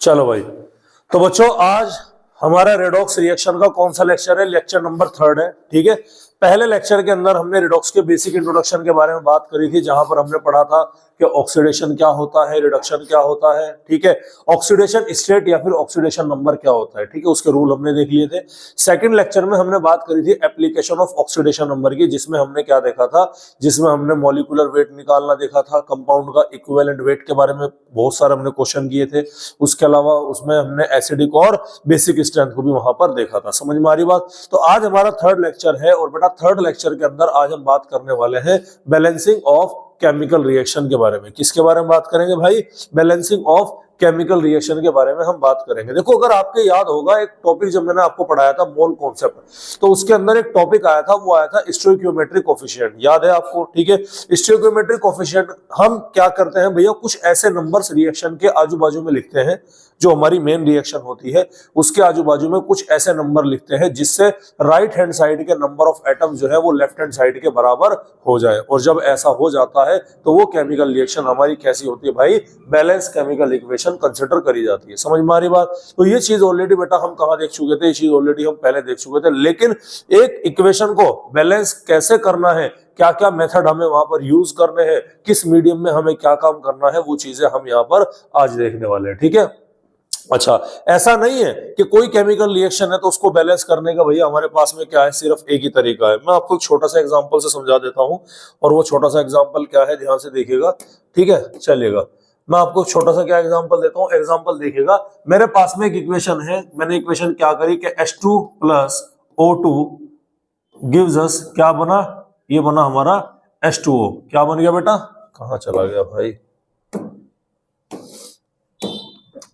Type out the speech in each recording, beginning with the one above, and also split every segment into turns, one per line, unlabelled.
चलो भाई, तो बच्चों आज हमारा रेडॉक्स रिएक्शन का कौन सा लेक्चर है? लेक्चर नंबर 3 है। ठीक है, पहले लेक्चर के अंदर हमने रेडॉक्स के बेसिक इंट्रोडक्शन के बारे में बात करी थी, जहां पर हमने पढ़ा था कि ऑक्सीडेशन क्या होता है, रिडक्शन क्या होता है। ठीक है, ऑक्सीडेशन स्टेट या फिर ऑक्सीडेशन नंबर क्या होता है। ठीक है, उसके रूल हमने देख लिए थे। सेकंड लेक्चर में हमने बात करी थी एप्लीकेशन ऑफ ऑक्सीडेशन नंबर की, जिसमें हमने क्या देखा था, जिसमें हमने मॉलिक्यूलर वेट निकालना देखा था, कंपाउंड का इक्विवेलेंट वेट के बारे में बहुत सारे हमने क्वेश्चन किए थे। उसके अलावा उसमें हमने एसिडिक और बेसिक स्ट्रेंथ को भी वहां पर देखा था। समझ में आ रही बात? तो आज हमारा थर्ड लेक्चर है, और बेटा थर्ड लेक्चर के अंदर आज हम बात करने वाले हैं बैलेंसिंग ऑफ केमिकल रिएक्शन के बारे में। किसके बारे में बात करेंगे भाई? बैलेंसिंग ऑफ केमिकल रिएक्शन के बारे में हम बात करेंगे। देखो, अगर आपके याद होगा एक टॉपिक जब मैंने आपको पढ़ाया था मोल कॉन्सेप्ट, तो उसके अंदर एक टॉपिक आया था, वो आया था स्टोइकियोमेट्रिक कोफिशिएंट। याद है आपको? ठीक है, स्टोइकियोमेट्रिक कोफिशिएंट हम क्या करते हैं भैया, कुछ ऐसे नंबर्स रिएक्शन के आजू बाजू में लिखते हैं, जो हमारी मेन रिएक्शन होती है उसके आजू बाजू में कुछ ऐसे नंबर लिखते हैं जिससे राइट हैंड साइड के नंबर ऑफ एटम जो है वो लेफ्ट हैंड साइड के बराबर हो जाए। और जब ऐसा हो जाता है तो वो केमिकल रिएक्शन हमारी कैसी होती है भाई? बैलेंस केमिकल इक्वेशन कंसिडर करी जाती है। समझ में आ रही बात? तो ये चीज ऑलरेडी बेटा हम कहां देख चुके थे? ये चीज ऑलरेडी हम पहले देख चुके थे। लेकिन एक इक्वेशन को बैलेंस कैसे करना है, क्या क्या मेथड हमें वहां पर यूज करने हैं, किस मीडियम में हमें क्या काम करना है, वो चीजें हम यहाँ पर आज देखने वाले हैं। ठीक है, अच्छा, ऐसा नहीं है कि कोई केमिकल रिएक्शन है तो उसको बैलेंस करने का भैया हमारे पास में क्या है, सिर्फ एक ही तरीका है। मैं आपको एक छोटा सा एग्जांपल से समझा देता हूं, और वो छोटा सा एग्जांपल क्या है, ध्यान से देखिएगा। ठीक है, चलिएगा, मैं आपको छोटा सा क्या एग्जांपल देता हूं। एग्जांपल देखिएगा, मेरे पास में एक इक्वेशन है। मैंने इक्वेशन क्या करी कि H2 plus O2 gives us, क्या बना? ये बना हमारा H2O। क्या बन गया बेटा? कहां चला गया भाई?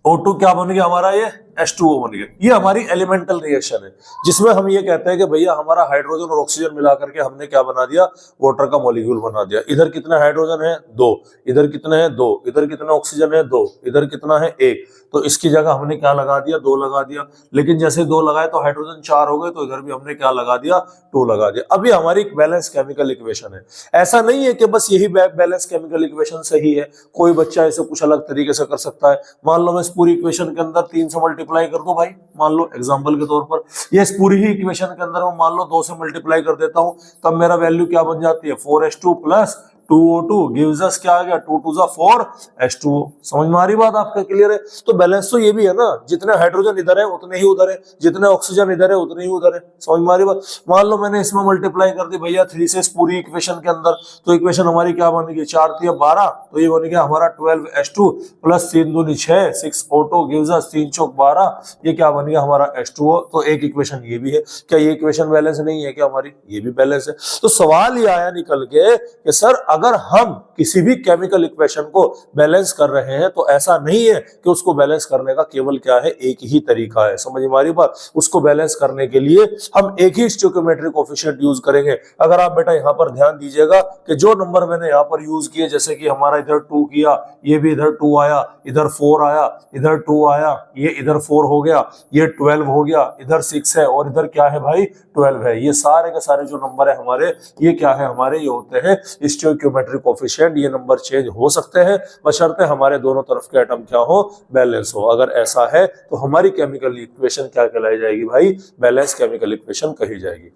O2 क्या बन गया हमारा? ये H2O बन गया। ये हमारी एलिमेंटल रिएक्शन है, जिसमें हम ये कहते हैं कि भैया हमारा हाइड्रोजन और ऑक्सीजन मिलाकर के हमने क्या बना दिया? वाटर का मॉलिक्यूल बना दिया। इधर कितने हाइड्रोजन है? 2। इधर कितने हैं? 2। इधर कितना ऑक्सीजन है? 2। इधर कितना है? 1। तो इसकी जगह हमने क्या लगा दिया? 2 लगा दिया। लेकिन जैसे 2 लगाए तो हाइड्रोजन 4 हो गए, तो इधर भी हमने क्या लगा दिया? 2 लगा दिया। अभी हमारी एक बैलेंस केमिकल इक्वेशन है। ऐसा नहीं है कि बस यही बैलेंस केमिकल इक्वेशन सही है, कोई बच्चा इसे कुछ अलग तरीके से कर सकता है। मान लो मैं इस पूरी इक्वेशन के अंदर 3 से मल्टीप्लाई कर दूं भाई, मान लो एग्जांपल के तौर पर, ये इस पूरी ही इक्वेशन के अंदर मैं मान लो 2 से मल्टीप्लाई कर देता हूं, तब मेरा वैल्यू क्या बन जाती है? 4H2 plus 2O2 gives us क्या आ गया? 2 2 4H2O। समझ में आ रही बात? आपका क्लियर है? तो बैलेंस तो ये भी है ना, जितने हाइड्रोजन इधर है उतने ही उधर है, जितने ऑक्सीजन इधर है उतने ही उधर है। समझ में आ रही बात? मान लो मैंने इसमें मल्टीप्लाई कर दी भैया 3 से इस पूरी इक्वेशन के अंदर, तो इक्वेशन हमारी क्या बनेगी? 4 3 12, तो ये बन गया हमारा 12H2 plus 3 2 6 6O2 gives us 3 4 12। ये क्या बन गया हमारा? H2O। तो एक इक्वेशन ये भी है। क्या ये इक्वेशन बैलेंस नहीं है क्या हमारी? ये भी बैलेंस है। तो सवाल ये आया निकल के कि सर अगर हम किसी भी केमिकल इक्वेशन को बैलेंस कर रहे हैं तो ऐसा नहीं है कि उसको बैलेंस करने का केवल क्या है? एक ही तरीका है। समझ में आ रही बात? उसको बैलेंस करने के लिए हम एक ही स्टोइकियोमेट्रिक कोएफिशिएंट यूज करेंगे। अगर आप बेटा यहां पर ध्यान दीजिएगा कि जो नंबर मैंने यहां पर यूज किए, जैसे कि हमारा इधर 2 किया, ये भी इधर 2 आया, इधर 4 आया, इधर 2 आया, ये इधर 4 हो गया, ये 12 हो गया, इधर 6 है, और इधर क्या है भाई? 12 है। ये सारे के सारे जो नंबर है हमारे, ये क्या है हमारे? ये होते हैं स्टोइकियोमेट्रिक कोएफिशिएंट। ये नंबर चेंज हो सकते हैं बशर्ते हमारे दोनों तरफ के एटम क्या हो? बैलेंस हो। अगर ऐसा है तो हमारी केमिकल इक्वेशन क्या कहलाई जाएगी भाई? बैलेंस केमिकल इक्वेशन कही जाएगी।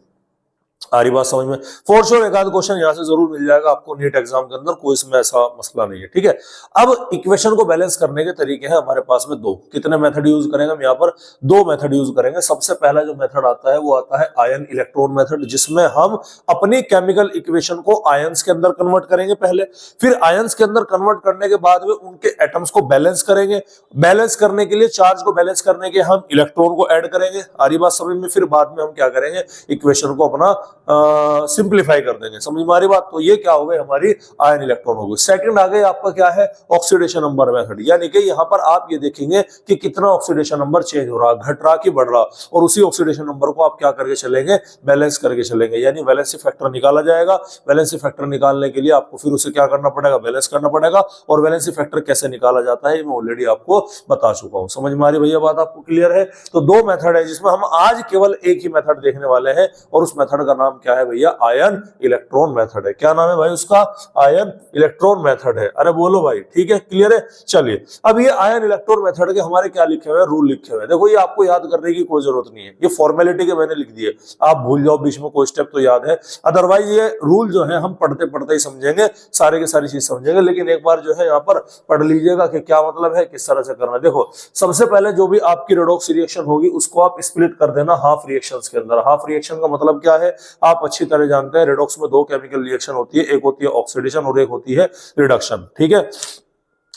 आ रही बात समझ में? फॉर श्योर एक आध क्वेश्चन यहाँ से जरूर मिल जाएगा आपको नीट एग्जाम के अंदर, कोई इसमें ऐसा मसला नहीं है। ठीक है, अब इक्वेशन को बैलेंस करने के तरीके हैं हमारे पास में 2। कितने मेथड यूज करेंगे हम यहाँ पर? 2 मेथड यूज करेंगे। सबसे पहला जो मेथड आता है वो आता है आयन इलेक्ट्रॉन मेथड, जिसमें हम अपनी केमिकल इक्वेशन को आयंस के अंदर कन्वर्ट करेंगे पहले, फिर आयंस के अंदर कन्वर्ट करने के बाद में उनके एटम्स को बैलेंस करेंगे। बैलेंस करने के लिए, चार्ज को बैलेंस करने के हम इलेक्ट्रॉन को ऐड करेंगे। आ रही बात समझ में? फिर बाद में हम क्या करेंगे? इक्वेशन को अपना सिंप्लीफाई कर देंगे। समझ में आ रही बात? तो ये क्या हो गई हमारी? आयन इलेक्ट्रॉन हो गई। सेकंड आ गई आपका क्या है? ऑक्सीडेशन नंबर मेथड, यानी कि यहाँ पर आप ये देखेंगे कि कितना ऑक्सीडेशन नंबर चेंज हो रहा, घट रहा कि बढ़ रहा, और उसी ऑक्सीडेशन नंबर को आप क्या करके चलेंगे? बैलेंस करके चलेंगे। यानी वैलेंसी फैक्टर निकाला जाएगा। वैलेंसी फैक्टर निकालने के लिए आपको फिर उसे क्या करना पड़ेगा? बैलेंस करना पड़ेगा। और वैलेंसी फैक्टर कैसे निकाला जाता है मैं ऑलरेडी आपको बता चुका हूं। समझ में आ रही भैया बात? आपको क्लियर है? तो 2 मेथड है जिसमें हम आज केवल एक ही मेथड देखने वाले हैं, और उस मेथड का नाम नाम क्या है भैया, आयन इलेक्ट्रॉन मेथड है। क्या नाम है भाई उसका, आयन इलेक्ट्रॉन मेथड है। अरे बोलो भाई, ठीक है, क्लियर है। चलिए अब ये आयन इलेक्ट्रॉन मेथड के हमारे क्या लिखे हुए हैं, रूल लिखे हुए हैं। देखो ये आपको याद करने की कोई जरूरत नहीं है, ये फॉर्मेलिटी के मैंने लिख दिए, आप भूल जाओ बीच में कोई स्टेप तो याद है, अदरवाइज ये रूल जो है हम पढ़ते पढ़ते ही समझेंगे, सारे के सारी चीज समझेंगे। लेकिन एक बार जो है यहाँ पर पढ़ लीजिएगा कि क्या मतलब है, किस तरह से करना है। देखो सबसे पहले जो भी आपकी रेडॉक्स रिएक्शन होगी उसको आप स्प्लिट कर देना हाफ रिएक्शंस के अंदर। हाफ रिएक्शन का मतलब क्या है, आप अच्छी तरह जानते हैं, रेडॉक्स में दो केमिकल रिएक्शन होती है, एक होती है ऑक्सीडेशन और एक होती है रिडक्शन। ठीक है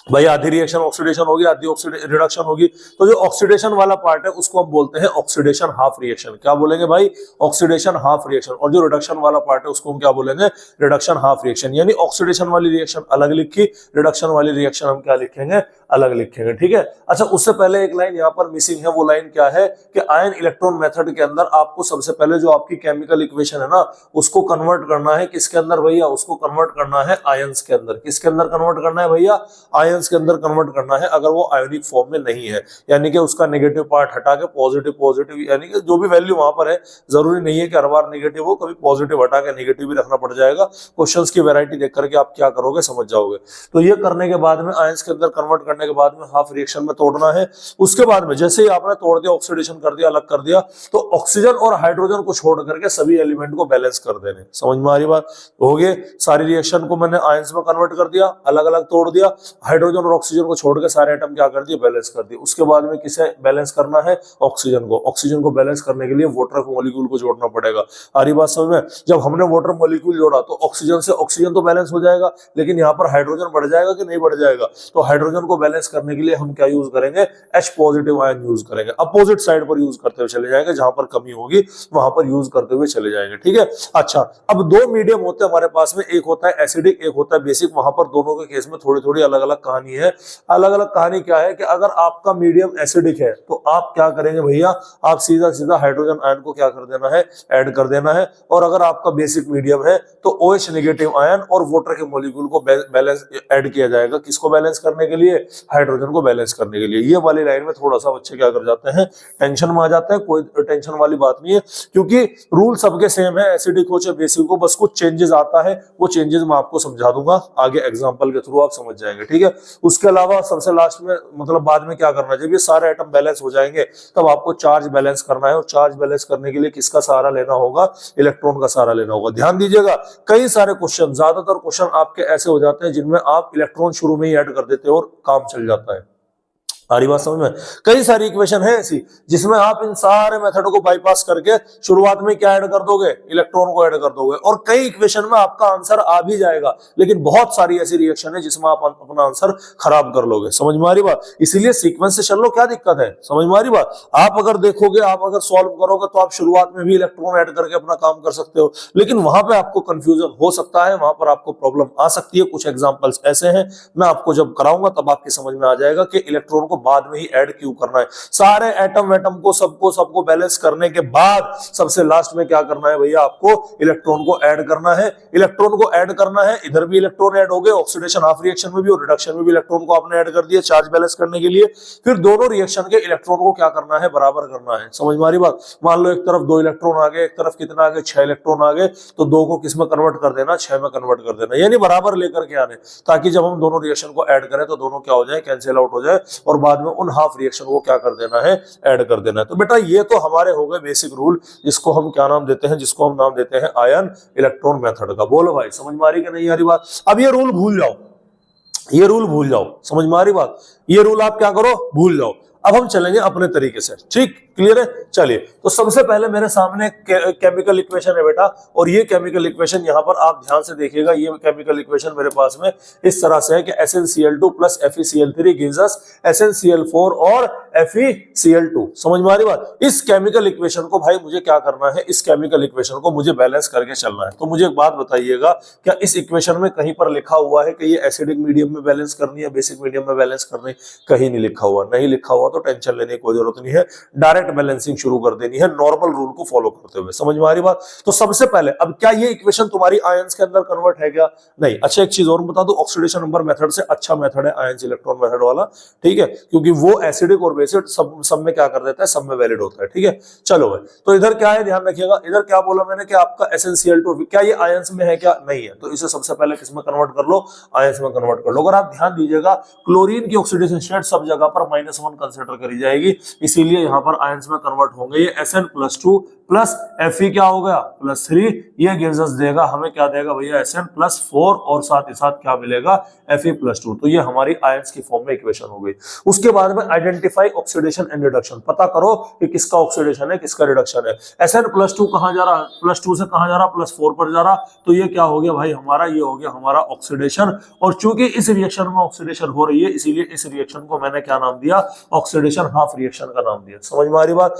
भाई, आधी रिएक्शन ऑक्सीडेशन होगी, आधी रिडक्शन होगी। तो जो ऑक्सीडेशन वाला पार्ट है उसको हम बोलते हैं ऑक्सीडेशन हाफ रिएक्शन। क्या बोलेंगे भाई, ऑक्सीडेशन हाफ रिएक्शन। और जो रिडक्शन वाला पार्ट है उसको हम क्या बोलेंगे, रिडक्शन हाफ रिएक्शन। यानी ऑक्सीडेशन वाली रिएक्शन अलग लिखी, रिडक्शन वाली रिएक्शन हम क्या लिखेंगे, अलग लिखेंगे। ठीक है। अच्छा उससे पहले एक लाइन यहाँ पर मिसिंग है, वो लाइन क्या है कि आयन इलेक्ट्रॉन मेथड के अंदर आपको सबसे पहले जो आपकी केमिकल इक्वेशन है ना उसको कन्वर्ट करना है किसके अंदर भैया, उसको कन्वर्ट करना है आयंस के अंदर। किसके अंदर कन्वर्ट करना है भैया, आयंस के अंदर कन्वर्ट करना है, अगर वो आयोनिक फॉर्म में नहीं है, यानी कि उसका नेगेटिव पार्ट हटा के पॉजिटिव पॉजिटिव, यानी कि जो भी वैल्यू वहां पर है, जरूरी नहीं है कि हर बार नेगेटिव हो, कभी पॉजिटिव हटा के नेगेटिव भी रखना पड़ जाएगा। क्वेश्चंस की वैरायटी देख करके आप क्या करोगे समझ जाओगे। तो ये करने के बाद में आयंस के अंदर कन्वर्ट करने के बाद में हाफ रिएक्शन में तोड़ना है। उसके बाद में जैसे ही आपने तोड़ दिया, ऑक्सीडेशन कर दिया, अलग कर दिया, तो ऑक्सीजन और हाइड्रोजन को छोड़ करके सभी एलिमेंट को बैलेंस कर देने। समझ में आ रही बात, हो गए। सारी रिएक्शन को मैंने आयंस में कन्वर्ट कर दिया, अलग अलग तोड़ दिया, हाइड्रोजन और ऑक्सीजन को छोड़ के सारे एटम क्या कर दिए, बैलेंस कर दिए। उसके बाद में किसे बैलेंस करना है, ऑक्सीजन को। ऑक्सीजन को बैलेंस करने के लिए वाटर मॉलिक्यूल को जोड़ना पड़ेगा। आ रही बात समझ में। जब हमने वाटर मॉलिक्यूल जोड़ा तो ऑक्सीजन से ऑक्सीजन तो बैलेंस हो जाएगा, लेकिन यहाँ पर हाइड्रोजन बढ़ जाएगा कि नहीं बढ़ जाएगा। तो हाइड्रोजन को बैलेंस करने के लिए हम क्या यूज करेंगे, H पॉजिटिव आयन यूज करेंगे। अपोजिट साइड पर यूज करते हुए चले जाएंगे, जहां पर कमी होगी वहां पर यूज करते हुए चले जाएंगे। ठीक है। अच्छा अब दो मीडियम होते हैं हमारे पास में, एक होता है एसिडिक, एक होता है बेसिक। वहां पर दोनों के केस में थोड़ी थोड़ी अलग अलग कहानी है। अलग अलग कहानी क्या है कि अगर आपका मीडियम एसिडिक है तो आप क्या करेंगे भैया, आप सीधा सीधा हाइड्रोजन आयन को क्या कर देना है, ऐड कर देना है। और अगर आपका बेसिक मीडियम है तो OH नेगेटिव आयन और वाटर के मॉलिक्यूल को बैलेंस ऐड किया जाएगा। किसको बैलेंस करने के लिए, हाइड्रोजन को बैलेंस करने के लिए। ये वाली लाइन में थोड़ा सा बच्चे क्या कर जाते हैं, टेंशन में आ जाते हैं। कोई टेंशन वाली बात नहीं है, क्योंकि रूल सबके सेम है, एसिडिक हो चाहे बेसिक हो, बस कुछ चेंजेस आता है। वो चेंजेस मैं आपको समझा दूंगा आगे एग्जांपल के थ्रू, आप समझ जाएंगे। ठीक है। उसके अलावा सबसे लास्ट में मतलब बाद में क्या करना है, जब ये सारे एटम बैलेंस हो जाएंगे तब आपको चार्ज बैलेंस करना है। और चार्ज बैलेंस करने के लिए किसका सहारा लेना होगा, इलेक्ट्रॉन का सहारा लेना होगा। ध्यान दीजिएगा, कई सारे क्वेश्चन, ज्यादातर क्वेश्चन आपके ऐसे हो जाते हैं जिनमें आप इलेक्ट्रॉन शुरू में ही ऐड कर देते हो और काम चल जाता है। सारी बात समझ में। कई सारी इक्वेशन है ऐसी जिसमें आप इन सारे मेथड को बाईपास करके शुरुआत में क्या ऐड कर दोगे, इलेक्ट्रॉन को ऐड कर दोगे। और कई इक्वेशन में आपका आंसर आ भी जाएगा, लेकिन बहुत सारी ऐसी रिएक्शन है जिसमें आप अपना आंसर खराब कर लोगे। समझ में आ रही बात। इसीलिए सीक्वेंस से चल लो, क्या दिक्कत है, समझ में आ रही बात। आप अगर देखोगे, आप अगर सॉल्व करोगे तो आप शुरुआत में भी इलेक्ट्रॉन ऐड करके अपना काम कर सकते हो, लेकिन वहां पे आपको कंफ्यूजन हो सकता है, वहां पर आपको प्रॉब्लम आ सकती है। कुछ एग्जांपल्स ऐसे हैं, मैं आपको जब कराऊंगा तब आपकी समझ में आ जाएगा कि इलेक्ट्रॉन बाद में ही ऐड क्यों करना है। सारे एटम को सबको बैलेंस करने के बाद सबसे लास्ट में क्या करना है भैया, आपको इलेक्ट्रॉन को ऐड करना है। इलेक्ट्रॉन को ऐड करना है, इधर भी इलेक्ट्रॉन ऐड हो गए, ऑक्सीडेशन हाफ रिएक्शन में भी और रिडक्शन में भी इलेक्ट्रॉन को आपने ऐड कर दिया चार्ज बैलेंस करने के लिए। फिर दोनों रिएक्शन के इलेक्ट्रॉन को क्या करना है, बराबर करना है। समझ में आ रही बात। मान लो एक तरफ 2 इलेक्ट्रॉन आ गए, एक तरफ कितना आ गए, 6 इलेक्ट्रॉन आ गए, तो 2 को किस में कन्वर्ट कर देना, 6 में कन्वर्ट कर देना, यानी बराबर लेकर के आने, ताकि जब हम दोनों रिएक्शन को ऐड करें तो दोनों क्या हो जाए, कैंसिल आउट हो जाए, और बाद में उन हाफ रिएक्शन को क्या कर देना है, ऐड कर देना है। तो बेटा ये तो हमारे हो गए बेसिक रूल, जिसको हम क्या नाम देते हैं, जिसको हम नाम देते हैं आयन इलेक्ट्रॉन मेथड का। बोलो भाई समझ में आ रही कि नहीं आ रही बात। अब ये रूल भूल जाओ, ये रूल भूल जाओ, समझ में आ रही बात। ये रूल आप क्या करो, भूल जाओ। अब हम चलेंगे अपने तरीके से, ठीक, क्लियर है। चलिए, तो सबसे पहले मेरे सामने केमिकल इक्वेशन है बेटा, और ये केमिकल इक्वेशन यहाँ पर आप ध्यान से देखिएगा। ये केमिकल इक्वेशन मेरे पास में इस तरह से है कि SnCl2 plus FeCl3 gives us SnCl4 और FeCl2। समझ में आ रही बात। इस केमिकल इक्वेशन को भाई मुझे क्या करना है, इस केमिकल इक्वेशन को मुझे बैलेंस करके चलना है। तो मुझे एक बात बताइएगा, क्या इस इक्वेशन में कहीं पर लिखा हुआ है कि ये एसिडिक मीडियम में बैलेंस करनी है, बेसिक मीडियम में बैलेंस करनी है? कहीं नहीं लिखा हुआ। नहीं लिखा हुआ तो टेंशन लेने की कोई जरूरत नहीं है, डायरेक्ट बैलेंसिंग शुरू कर देनी है नॉर्मल रूल को फॉलो करते हुए। समझ में आ रही बात? तो सबसे पहले अब क्या ये इक्वेशन तुम्हारी आयंस के अंदर कन्वर्ट है क्या? नहीं। अच्छा एक चीज और बता दो, ऑक्सीडेशन नंबर मेथड से अच्छा मेथड है आयंस इलेक्ट्रॉन मेथड वाला, ठीक है, क्योंकि वो एसिडिक और बेसिक सब में क्या कर देता है, सब में वैलिड होता है, ठीक है। चलो भाई, तो इधर क्या है ध्यान रखिएगा, इधर क्या बोला मैंने कि आपका SnCl2 क्या ये आयंस में है क्या? नहीं है, तो इसे सबसे पहले किसमें कन्वर्ट कर लो, आयंस में कन्वर्ट कर लो। अगर आप ध्यान दीजिएगा क्लोरीन की ऑक्सीडेशन स्टेट सब जगह पर -1 कंसीडर करी जाएगी, इसीलिए यहां पर आयंस में कन्वर्ट होंगे। ये Sn+2 प्लस Fe क्या हो गया +3, ये गिव्स अस देगा हमें क्या देगा भैया Sn+4 और साथ ही साथ क्या मिलेगा Fe+2। तो ये हमारी आयंस की फॉर्म में इक्वेशन हो गई। उसके बाद में आइडेंटिफाई ऑक्सीडेशन एंड रिडक्शन, पता करो कि किसका ऑक्सीडेशन है किसका रिडक्शन है। Sn+2 कहां जा रहा, +2 से कहां जा रहा, +4 पर जा रहा, तो ये क्या हो गया भाई हमारा, ये हो गया हमारा ऑक्सीडेशन। और चूंकि इस रिएक्शन में ऑक्सीडेशन हो रही है, इसीलिए इस रिएक्शन को मैंने क्या नाम दिया, ऑक्सीडेशन हाफ रिएक्शन का नाम दिया। समझ में आ रही बात?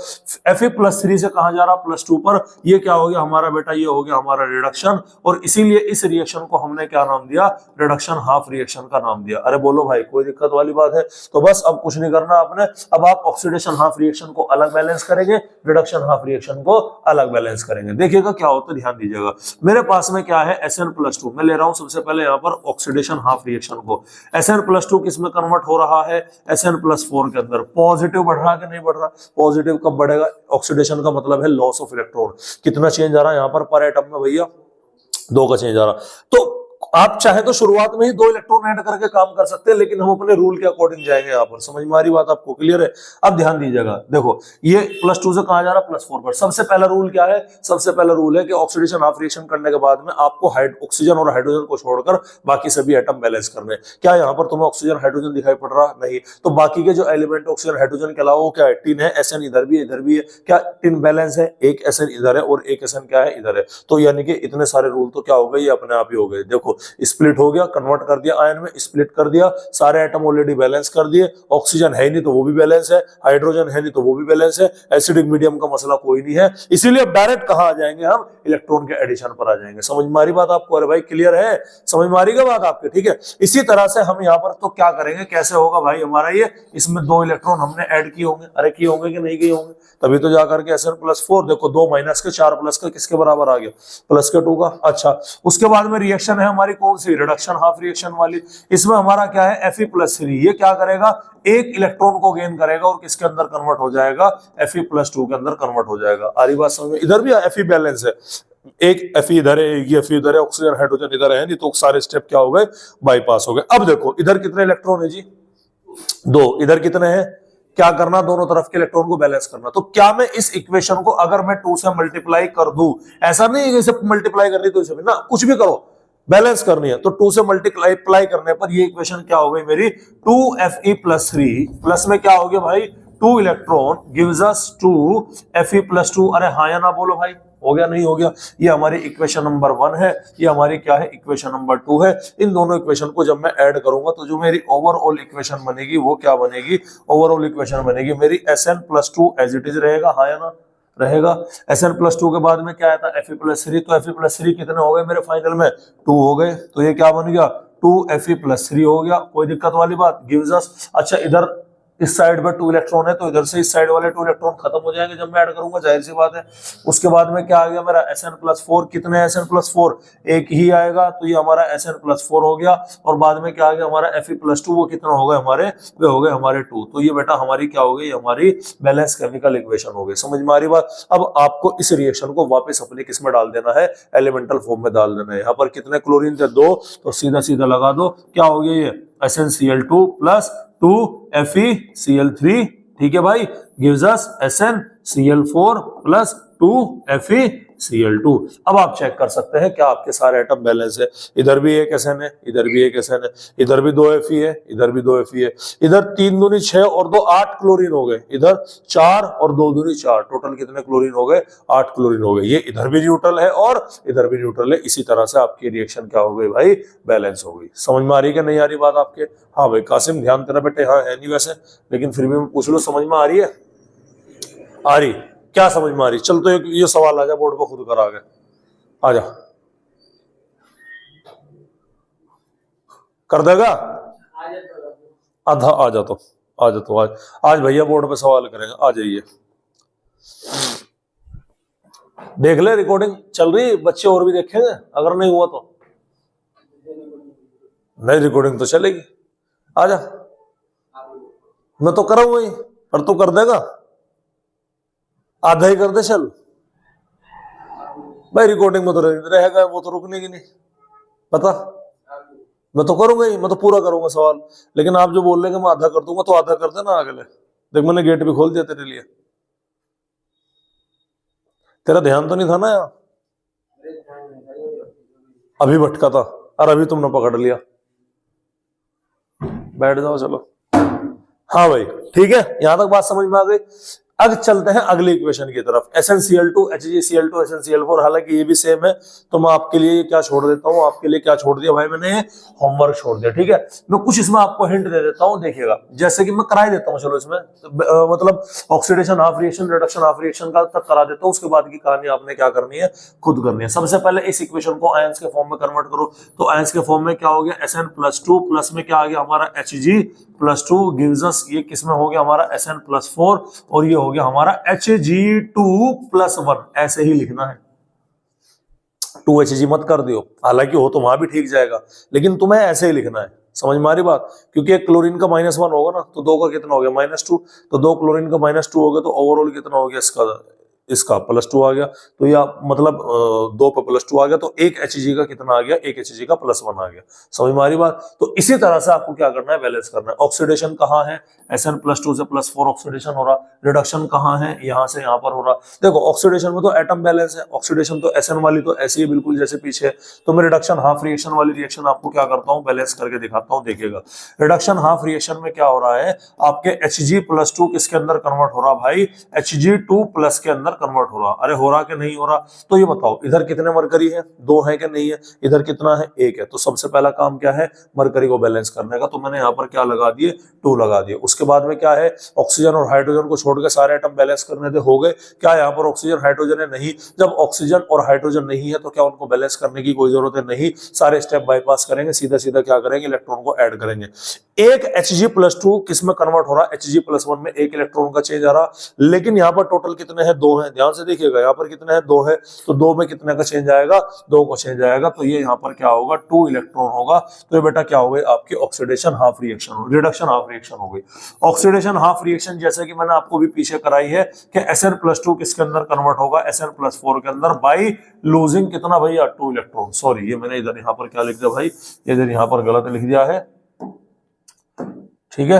Fe+3 से कहां जा रहा, +2 पर, ये क्या हो गया हमारा बेटा, ये हो गया हमारा रिडक्शन, और इसीलिए इस रिएक्शन को हमने क्या नाम दिया, रिडक्शन हाफ रिएक्शन का नाम दिया। अरे बोलो भाई, कोई दिक्कत वाली बात है? तो बस अब कुछ नहीं करना आपने, अब आप ऑक्सीडेशन हाफ रिएक्शन को अलग बैलेंस करेंगे, रिडक्शन हाफ रिएक्शन को अलग बैलेंस करेंगे। देखिएगा क्या होता है, ध्यान दीजिएगा। मेरे पास में क्या है Sn+2, मैं ले रहा हूं सबसे पहले यहां पर ऑक्सीडेशन हाफ रिएक्शन को। Sn+2 किस में कन्वर्ट हो रहा है, Sn+4 के अंदर। पॉजिटिव बढ़ रहा है कि नहीं बढ़ रहा? पॉजिटिव कब बढ़ेगा? ऑक्सीडेशन का मतलब है लॉस ऑफ इलेक्ट्रॉन। कितना चेंज आ रहा है यहां पर एटम में भैया? 2 का चेंज आ रहा। तो आप चाहे तो शुरुआत में ही 2 इलेक्ट्रॉन ऐड करके काम कर सकते हैं, लेकिन हम अपने रूल के अकॉर्डिंग जाएंगे यहां पर। समझ में आ रही बात आपको? क्लियर है? अब ध्यान दीजिएगा, देखो ये +2 से कहां जा रहा, +4 पर। सबसे पहला रूल क्या है? सबसे पहला रूल है कि ऑक्सीडेशन हाफ रिएक्शन करने के बाद में आपको ऑक्सीजन और हाइड्रोजन को छोड़कर बाकी सभी एटम बैलेंस करने। क्या यहां पर तुम्हें ऑक्सीजन हाइड्रोजन दिखाई पड़ रहा? नहीं। तो बाकी के जो एलिमेंट ऑक्सीजन हाइड्रोजन के अलावा वो क्या है, टिन है, Sn इधर भी है इधर भी है। क्या टिन बैलेंस है? एक Sn इधर है और एक Sn क्या है, इधर है। तो यानी कि इतने सारे रूल तो क्या हो गए, ये अपने आप ही हो गए। देखो स्प्लिट हो गया, कन्वर्ट कर दिया आयन में, स्प्लिट कर दिया, सारे एटम ऑलरेडी बैलेंस कर दिए। ऑक्सीजन है नहीं तो वो भी बैलेंस है, हाइड्रोजन है नहीं तो वो भी बैलेंस है, एसिडिक मीडियम का मसला कोई नहीं है। इसीलिए डायरेक्ट कहां आ जाएंगे हम, इलेक्ट्रॉन के एडिशन पर आ जाएंगे। समझ में आ रही बात आपको? अरे भाई क्लियर है? समझ में आ रही क्या बात आपके? ठीक है। इसी तरह से हम यहाँ पर तो क्या करेंगे, कैसे होगा भाई हमारा ये, इसमें 2 इलेक्ट्रॉन हमने ऐड किए होंगे। अरे किए होंगे कि नहीं किए होंगे? तभी तो जाकर के Sn+4 देखो 2 माइनस के 4 प्लस के किसके बराबर आ गया, +2 का। अच्छा उसके बाद में रिएक्शन है हमारी कौन सी, रिडक्शन हाफ रिएक्शन वाली। इसमें हमारा क्या है Fe+3, ये क्या करेगा, एक इलेक्ट्रॉन को गेन करेगा और किसके अंदर कन्वर्ट हो जाएगा, Fe+2 के अंदर कन्वर्ट हो जाएगा। आ रही बात समझ में? इधर भी Fe बैलेंस है, एक Fe इधर है, एक ये Fe इधर है, ऑक्सीजन हाइड्रोजन इधर है, नहीं तो सारे स्टेप क्या हो गए, बाईपास हो गए। अब देखो इधर कितने इलेक्ट्रॉन है जी, 2। इधर कितने हैं? क्या करना, दोनों तरफ के इलेक्ट्रॉन को बैलेंस करना। तो क्या मैं इस इक्वेशन को अगर मैं 2 से मल्टीप्लाई कर दूं, ऐसा नहीं है जैसे मल्टीप्लाई करनी तो इसे ना, कुछ भी करो बैलेंस करनी है, तो 2 से मल्टीप्लाई करने पर ये इक्वेशन क्या हो गई मेरी, 2Fe+3 प्लस में क्या हो गया भाई, 2 इलेक्ट्रॉन गिव्स अस 2Fe+2। अरे हाँ या ना बोलो भाई, हो गया नहीं हो गया? ये हमारी इक्वेशन नंबर 1 है, ये हमारी क्या है, इक्वेशन नंबर 2 है। इन दोनों इक्वेशन को जब मैं ऐड करूंगा तो जो मेरी ओवरऑल इक्वेशन बनेगी वो क्या बनेगी, ओवरऑल इक्वेशन बनेगी मेरी Sn+2 एज इट इज रहेगा, हाँ या ना रहेगा। Sn+2 के बाद में क्या आया था, Fe+3, तो Fe+3 कितने हो गए मेरे फाइनल में, 2 हो गए। तो ये क्या बन गया, 2Fe+3 हो गया। कोई दिक्कत वाली बात, गिव्स अस। अच्छा इधर इस साइड में 2 इलेक्ट्रॉन है तो इधर से इस साइड वाले 2 इलेक्ट्रॉन खत्म हो जाएंगे जब मैं ऐड करूंगा, जाहिर सी बात है। उसके बाद में क्या आ गया मेरा Sn+4, कितने Sn+4, एक ही आएगा, तो ये हमारा Sn+4 हो गया। और बाद में क्या आ गया हमारा Fe+2, वो कितना हो गए हमारे, वे हो गए हमारे 2। तो ये बेटा हमारी क्या हो गई, हमारी बैलेंस केमिकल इक्वेशन हो गई। समझ में आ रही बात? अब आपको इस रिएक्शन को वापस अपने किस में डाल देना है, एलिमेंटल फॉर्म में डाल देना है। यहाँ पर कितने क्लोरीन थे, 2, तो सीधा सीधा लगा दो, क्या हो गया ये SnCl2 प्लस 2FeCl3, ठीक है भाई, gives us SnCl4 plus 2FeCl2। अब आप चेक कर सकते हैं क्या आपके सारे एटम बैलेंस है। इधर भी एक Sn है, इधर भी एक Sn है, इधर भी 2 Fe है, इधर भी 2 Fe है। इधर 3 दूनी 6 और 2 8 क्लोरीन हो गए, इधर 4 और 2 दूनी 4, टोटल कितने क्लोरीन हो गए, 8 क्लोरीन हो गए। ये इधर भी न्यूट्रल है और इधर भी न्यूट्रल है। इसी तरह से आपकी रिएक्शन क्या हो गई भाई, बैलेंस हो गई। समझ में आ रही है कि नहीं आ रही बात आपके? हाँ भाई कासिम ध्यान तेरा बेटे, हाँ है नहीं वैसे, लेकिन फिर भी मैं पूछ लो, समझ में आ रही है? आ रही? क्या समझ में आ रही? चल तो ये सवाल आ जा बोर्ड पर खुद कर, आगे आ जा, कर देगा आधा, आ जा तो आज तो आज भैया बोर्ड पे सवाल करेंगे, आ जाइए। देख ले रिकॉर्डिंग चल रही, बच्चे और भी देखेंगे, अगर नहीं हुआ तो नहीं, रिकॉर्डिंग तो चलेगी। आजा, मैं तो करा वही, पर तू कर देगा, आधा ही कर दे चल भाई। रिकॉर्डिंग में तो रहेगा, वो तो रुकने की नहीं पता। मैं तो करूंगा ही, मैं तो पूरा करूंगा सवाल, लेकिन आप जो बोल रहे हैं मैं आधा कर दूंगा, तो आधा कर देना अगले। देख मैंने गेट भी खोल दिया तेरे लिए, तेरा ध्यान तो नहीं था ना यार, अभी भटका था और अभी तुमने पकड़ लिया। बैठ जाओ चलो। हाँ भाई ठीक है, यहां तक बात समझ में आ गई। अब चलते हैं अगली इक्वेशन की तरफ, SnCl2 HgCl2 SnCl4। हालांकि ये भी सेम है, तो मैं आपके लिए क्या छोड़ देता हूँ, आपके लिए क्या छोड़ दिया भाई मैंने, होमवर्क छोड़ दिया। ठीक है, मैं कुछ इसमें आपको हिंट दे देता हूँ, देखिएगा। जैसे कि मैं करा ही देता हूँ, चलो इसमें मतलब oxidation half reaction, reduction half reaction का तक करा देता हूँ, उसके बाद की कहानी आपने क्या करनी है, खुद करनी है। सबसे पहले इस इक्वेशन को आयंस के फॉर्म में कन्वर्ट करो, तो आयंस के फॉर्म में क्या हो गया, Sn+2 प्लस में क्या आ गया हमारा Hg+2 गिव्स अस, ये किसमें हो गया हमारा Sn+4, और ये हो गया हमारा Hg2+1। ऐसे ही लिखना है, 2Hg मत कर दियो, हालांकि हो तो वहां भी ठीक जाएगा, लेकिन तुम्हें ऐसे ही लिखना है। समझ में आ रही बात, क्योंकि एक क्लोरीन का -1 होगा ना, तो 2 का कितना हो गया -2, तो 2 क्लोरीन का -2 हो गया, तो ओवरऑल कितना हो गया इसका +2 आ गया। तो या मतलब 2 पे +2 आ गया, तो 1 Hg का कितना आ गया, 1 Hg का +1 आ गया। समझ में आ रही बात। तो इसी तरह से आपको क्या करना है, बैलेंस करना है। ऑक्सीडेशन कहाँ है, Sn+2 से +4 ऑक्सीडेशन हो रहा, रिडक्शन कहाँ है, यहां से यहां पर हो रहा। देखो ऑक्सीडेशन में तो एटम बैलेंस है, ऑक्सीडेशन तो Sn वाली तो ऐसी ही बिल्कुल जैसे पीछे। तो मैं रिडक्शन हाफ रिएक्शन वाली रिएक्शन आपको क्या करता हूँ, बैलेंस करके दिखाता हूँ, देखिएगा। रिडक्शन हाफ रिएक्शन में क्या हो रहा है, आपके Hg+2 किसके अंदर कन्वर्ट हो रहा भाई, Hg2+ के अंदर कन्वर्ट हो रहा। अरे हो रहा कि नहीं हो रहा, तो ये बताओ इधर कितने मरकरी है, 2 है कि नहीं है, इधर कितना है, 1 है। तो सबसे पहला काम क्या है, मरकरी को बैलेंस करने का। तो मैंने यहाँ पर क्या लगा दिए, 2 लगा दिए। उसके बाद में क्या है, ऑक्सीजन और हाइड्रोजन को छोड़ के सारे एटम बैलेंस करने थे, हो गए। क्या यहाँ पर ऑक्सीजन हाइड्रोजन है, नहीं। जब ऑक्सीजन और हाइड्रोजन नहीं है तो क्या उनको बैलेंस करने की कोई जरूरत है, नहीं। सारे स्टेप बाईपास करेंगे, सीधा सीधा क्या करेंगे, इलेक्ट्रॉन को ऐड करेंगे। एक Hg+2 किसमें कन्वर्ट हो रहा, Hg+1 में 1 इलेक्ट्रॉन का चेंज आ रहा, लेकिन यहाँ पर टोटल कितने हैं, 2 हैं। ध्यान से देखिएगा, यहाँ पर कितने हैं, 2 है, तो 2 में कितने का चेंज आएगा, 2 का चेंज आएगा। तो ये यहाँ पर क्या होगा, 2 इलेक्ट्रॉन होगा। तो ये बेटा क्या हो गई, आपकी oxidation half reaction, reduction half reaction हो गई। ऑक्सीडेशन हाफ रिएक्शन जैसे कि मैंने आपको भी पीछे कराई है कि Sn+2 किसके अंदर कन्वर्ट होगा, Sn+4 के अंदर, बाई लूजिंग कितना भैया, 2 इलेक्ट्रॉन। सॉरी, ये मैंने इधर यहाँ पर क्या लिख दिया भाई, इधर यहाँ पर गलत लिख दिया है। ठीक है,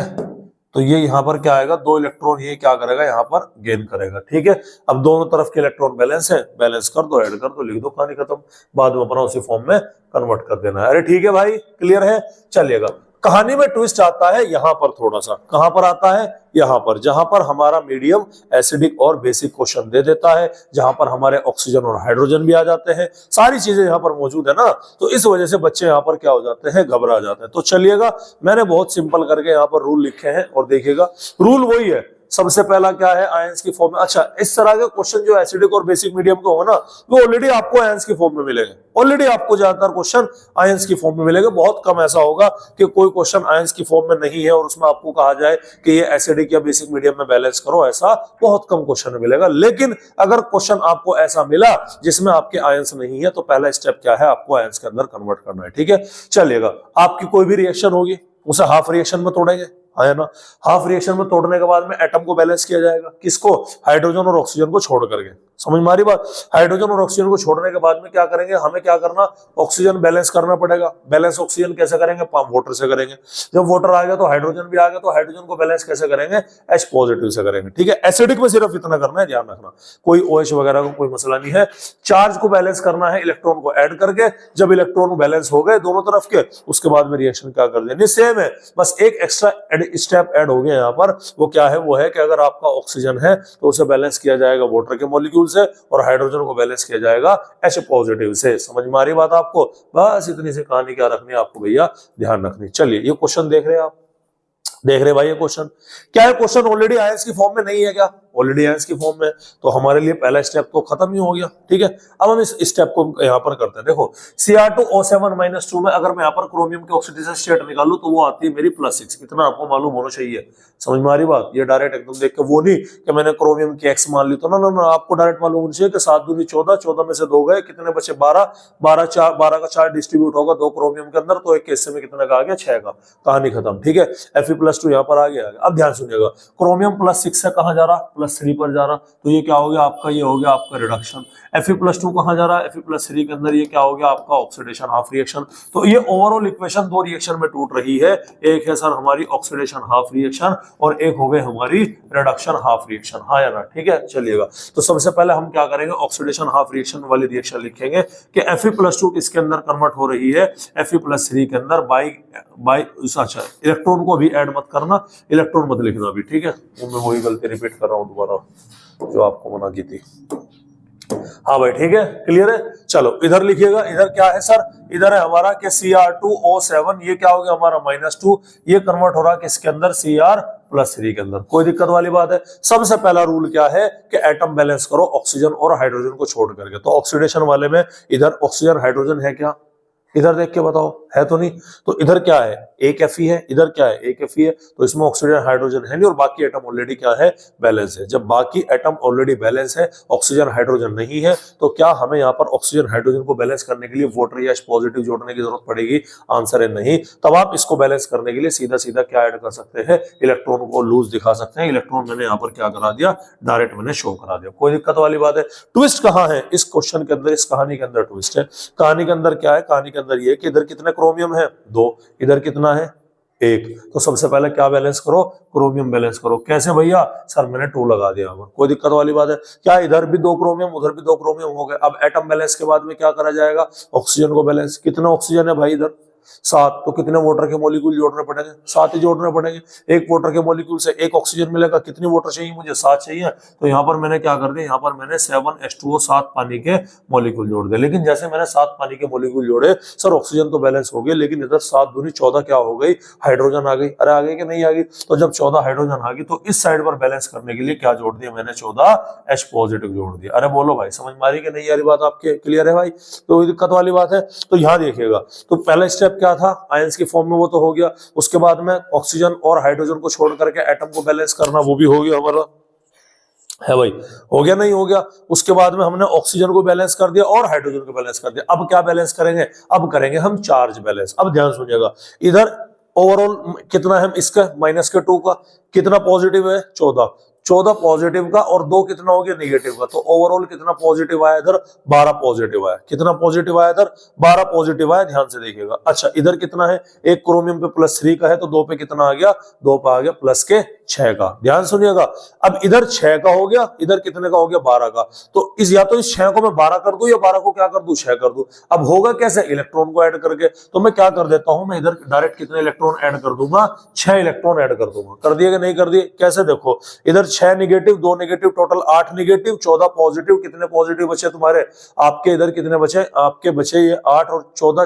तो ये यहाँ पर क्या आएगा, 2 इलेक्ट्रॉन ये क्या करेगा, यहाँ पर गेन करेगा। ठीक है, अब दोनों तरफ के इलेक्ट्रॉन बैलेंस है, बैलेंस कर दो, ऐड कर दो, लिख दो, कहानी खत्म। बाद में अपना उसी फॉर्म में कन्वर्ट कर देना है। अरे ठीक है भाई, क्लियर है। चलिएगा, कहानी में ट्विस्ट आता है यहां पर थोड़ा सा, कहां पर आता है, यहां पर, जहां पर हमारा मीडियम एसिडिक और बेसिक क्वेश्चन दे देता है, जहां पर हमारे ऑक्सीजन और हाइड्रोजन भी आ जाते हैं, सारी चीजें यहां पर मौजूद है ना। तो इस वजह से बच्चे यहां पर क्या हो जाते हैं, घबरा जाते हैं। तो चलिएगा, मैंने बहुत सिंपल करके यहां पर रूल लिखे हैं, और देखिएगा रूल वही है। सबसे पहला क्या है, आयंस की फॉर्म में। अच्छा, इस तरह के क्वेश्चन जो एसिडिक और बेसिक मीडियम के होगा ना, वो ऑलरेडी आपको आयंस की फॉर्म में मिलेंगे। ऑलरेडी आपको ज्यादातर क्वेश्चन आयंस की फॉर्म में मिलेंगे। बहुत कम ऐसा होगा कि कोई क्वेश्चन आयंस की फॉर्म में नहीं है और उसमें आपको कहा जाए कि ये एसिडिक या बेसिक मीडियम में बैलेंस करो, ऐसा बहुत कम क्वेश्चन में मिलेगा। लेकिन अगर क्वेश्चन आपको ऐसा मिला जिसमें आपके आयंस नहीं है, तो पहला स्टेप क्या है, आपको आयंस के अंदर कन्वर्ट करना है। ठीक है, चलिएगा, आपकी कोई भी रिएक्शन होगी उसे हाफ रिएक्शन में तोड़ेंगे, है ना। हाफ रिएक्शन में तोड़ने के बाद में एटम को बैलेंस किया जाएगा, किसको, हाइड्रोजन और ऑक्सीजन को छोड़ करके। समझ में आ रही बात। हाइड्रोजन और ऑक्सीजन को छोड़ने के बाद में क्या करेंगे, हमें क्या करना, ऑक्सीजन बैलेंस करना पड़ेगा। बैलेंस ऑक्सीजन कैसे करेंगे, वाटर से करेंगे। जब वाटर आ गया तो हाइड्रोजन भी आ गया, तो हाइड्रोजन को बैलेंस कैसे करेंगे, H+ से करेंगे। ठीक है, एसिडिक में सिर्फ इतना करना है, ध्यान रखना, कोई OH वगैरह का कोई मसला नहीं है। चार्ज को बैलेंस करना है इलेक्ट्रॉन को ऐड करके। जब इलेक्ट्रॉन बैलेंस हो गए दोनों तरफ के, उसके बाद में रिएक्शन क्या कर देनी, सेम है, बस एक एक्स्ट्रा स्टेप ऐड हो गया यहाँ पर। वो क्या है, वो है कि अगर आपका ऑक्सीजन है तो उसे बैलेंस किया जाएगा वाटर के मॉलिक्यूल से, और हाइड्रोजन को बैलेंस किया जाएगा H+ से। समझ में आ रही बात आपको। बस इतनी सी कहानी क्या रखनी है आपको भैया, ध्यान रखनी। चलिए, ये क्वेश्चन देख रहे हैं आप, देख रहे भाई, ये क्वेश्चन क्या है, क्वेश्चन ऑलरेडी आयंस की फॉर्म में नहीं है क्या, ऑलरेडी आयंस की फॉर्म में, तो हमारे लिए पहला स्टेप तो खत्म ही हो गया। ठीक है, अब हम इस स्टेप को यहाँ पर करते हैं। देखो Cr2O7-2 में अगर मैं यहाँ पर क्रोमियम की ऑक्सीडेशन स्टेट निकालू तो वो आती है मेरी +6। इतना आपको मालूम होना चाहिए। समझ में आ रही बात? ये डायरेक्ट एकदम देख के वो नहीं कि मैंने क्रोमियम की x मान ली, तो ना ना ना, आपको डायरेक्ट मालूम होना चाहिए कि 7 दूनी 14, 14 में से 2 गए, कितने बचे 12, 12 का 4 डिस्ट्रीब्यूट होगा 2 क्रोमियम के अंदर, तो एक हिस्से में कितने का आ गया 6 का, कहानी खत्म। ठीक है, Fe+2 यहाँ पर आ गया। अब ध्यान सुनिएगा, क्रोमियम +6 से कहां जा रहा, +3 पर जा रहा, तो ये क्या हो गया आपका, ये हो गया आपका रिडक्शन। Fe+2 कहां जा रहा है, Fe+3 के अंदर, ये क्या हो गया आपका ऑक्सीडेशन हाफ रिएक्शन। तो ये ओवरऑल इक्वेशन 2 रिएक्शन में टूट रही है। एक है सर हमारी ऑक्सीडेशन हाफ रिएक्शन और एक हो गई हमारी रिडक्शन हाफ रिएक्शन। हाँ या ना? ठीक है, चलिएगा। तो सबसे पहले हम क्या करेंगे, ऑक्सीडेशन हाफ रिएक्शन वाली रिएक्शन लिखेंगे कि Fe+2 किसके अंदर कन्वर्ट हो रही है, Fe+3 के अंदर बाई अच्छा, इलेक्ट्रॉन को भी ऐड मत करना, इलेक्ट्रॉन मत लिखना भी। ठीक है, मैं वही गलती रिपीट कर रहा हूं दोबारा जो आपको मना की थी। हाँ भाई, ठीक है, क्लियर है। चलो इधर लिखिएगा, इधर क्या है सर, इधर है हमारा कि Cr2O7, ये क्या हो गया हमारा -2, ये कन्वर्ट हो रहा है किसके अंदर, Cr+3 के अंदर। कोई दिक्कत वाली बात है? सबसे पहला रूल क्या है कि एटम बैलेंस करो ऑक्सीजन और हाइड्रोजन को छोड़ करके। तो ऑक्सीडेशन वाले में इधर ऑक्सीजन हाइड्रोजन है क्या, इधर देख के बताओ, है तो नहीं? तो इधर क्या है, एक Fe है, इधर क्या है, एक Fe है, तो इसमें ऑक्सीजन हाइड्रोजन है नहीं और बाकी एटम ऑलरेडी क्या है, बैलेंस है। जब बाकी एटम ऑलरेडी बैलेंस है, ऑक्सीजन हाइड्रोजन नहीं है, तो क्या हमें यहाँ पर ऑक्सीजन हाइड्रोजन को बैलेंस करने के लिए वाटर या H पॉजिटिव जोड़ने की जरूरत पड़ेगी? आंसर है नहीं। तब आप इसको बैलेंस करने के लिए सीधा सीधा क्या ऐड कर सकते हैं, इलेक्ट्रॉन को लूज दिखा सकते हैं। इलेक्ट्रॉन मैंने यहाँ पर क्या करा दिया, डायरेक्ट मैंने शो करा दिया। कोई दिक्कत वाली बात है? ट्विस्ट कहाँ है इस क्वेश्चन के अंदर, इस कहानी के अंदर ट्विस्ट है। कहानी के अंदर क्या है, कहानी के अंदर ये कि इधर कितने क्रोमियम है, 2, इधर कितना है, 1। तो सबसे पहले क्या बैलेंस करो, क्रोमियम बैलेंस करो। कैसे भैया? सर मैंने 2 लगा दिया। कोई दिक्कत वाली बात है क्या? इधर भी 2 क्रोमियम, उधर भी 2 क्रोमियम हो गए। अब एटम बैलेंस के बाद में क्या करा जाएगा, ऑक्सीजन को बैलेंस। कितना ऑक्सीजन है भाई इधर, 7, तो कितने वाटर के मॉलिक्यूल जोड़ने पड़ेंगे, 7 ही जोड़ने पड़ेंगे। एक वाटर के मॉलिक्यूल से 1 ऑक्सीजन मिलेगा, कितनी वाटर चाहिए मुझे, 7 चाहिए। तो यहाँ पर मैंने क्या कर दिया, यहाँ पर मैंने 7H2O 7 पानी के मॉलिक्यूल जोड़ दिए। लेकिन जैसे मैंने 7 पानी के मॉलिक्यूल जोड़े, सर ऑक्सीजन तो बैलेंस हो गए, लेकिन इधर 7 दूनी 14 क्या हो गई, हाइड्रोजन आ गई। अरे आ गई कि नहीं आ गई? तो जब 14 हाइड्रोजन आ गई तो इस साइड पर बैलेंस करने के लिए क्या जोड़ दिया मैंने, 14H पॉजिटिव जोड़ दिया। अरे बोलो भाई, समझ में आ रही कि नहीं आ रही बात आपके, क्लियर है भाई? तो दिक्कत वाली बात है। तो यहाँ देखिएगा, तो पहला स्टेप क्या था, आयंस की फॉर्म में, वो तो हो गया। उसके बाद में ऑक्सीजन और हाइड्रोजन को छोड़ करके एटम को बैलेंस करना, वो भी हो गया हमारा, है भाई? हो गया नहीं हो गया? उसके बाद में हमने ऑक्सीजन को बैलेंस कर दिया और हाइड्रोजन को बैलेंस कर दिया। अब क्या बैलेंस करेंगे, अब करेंगे हम चार्ज बैलेंस। अब ध्यान सुनिएगा, इधर ओवरऑल कितना है इसका, -2 का, कितना पॉजिटिव है, 14 पॉजिटिव का और 2 कितना हो गया, नेगेटिव का। तो ओवरऑल कितना पॉजिटिव आया इधर, 12 पॉजिटिव आया। कितना पॉजिटिव आया इधर, 12 पॉजिटिव आया। ध्यान से देखिएगा। अच्छा, इधर कितना है, एक क्रोमियम पे +3 का है, तो 2 पे कितना आ गया, 2 पे आ गया +6 का। ध्यान सुनिएगा, अब इधर 6 का हो गया, इधर कितने का हो गया, 12 का। तो इस या तो इस 6 को मैं 12 कर दूं या 12 को क्या कर दूं, 6 कर दूं। अब होगा कैसे, इलेक्ट्रॉन को ऐड करके। तो मैं क्या कर देता हूं, मैं इधर डायरेक्ट कितने इलेक्ट्रॉन ऐड कर दूंगा, 6 इलेक्ट्रॉन ऐड कर दूंगा। कर दिए कि नहीं कर दिए? कैसे, देखो इधर 6 negative, 2 negative, total 8 negative, 14 positive. कितने पॉजिटिव बचे तुम्हारे, आपके इधर कितने बचे, आपके बचे ये 8 और 14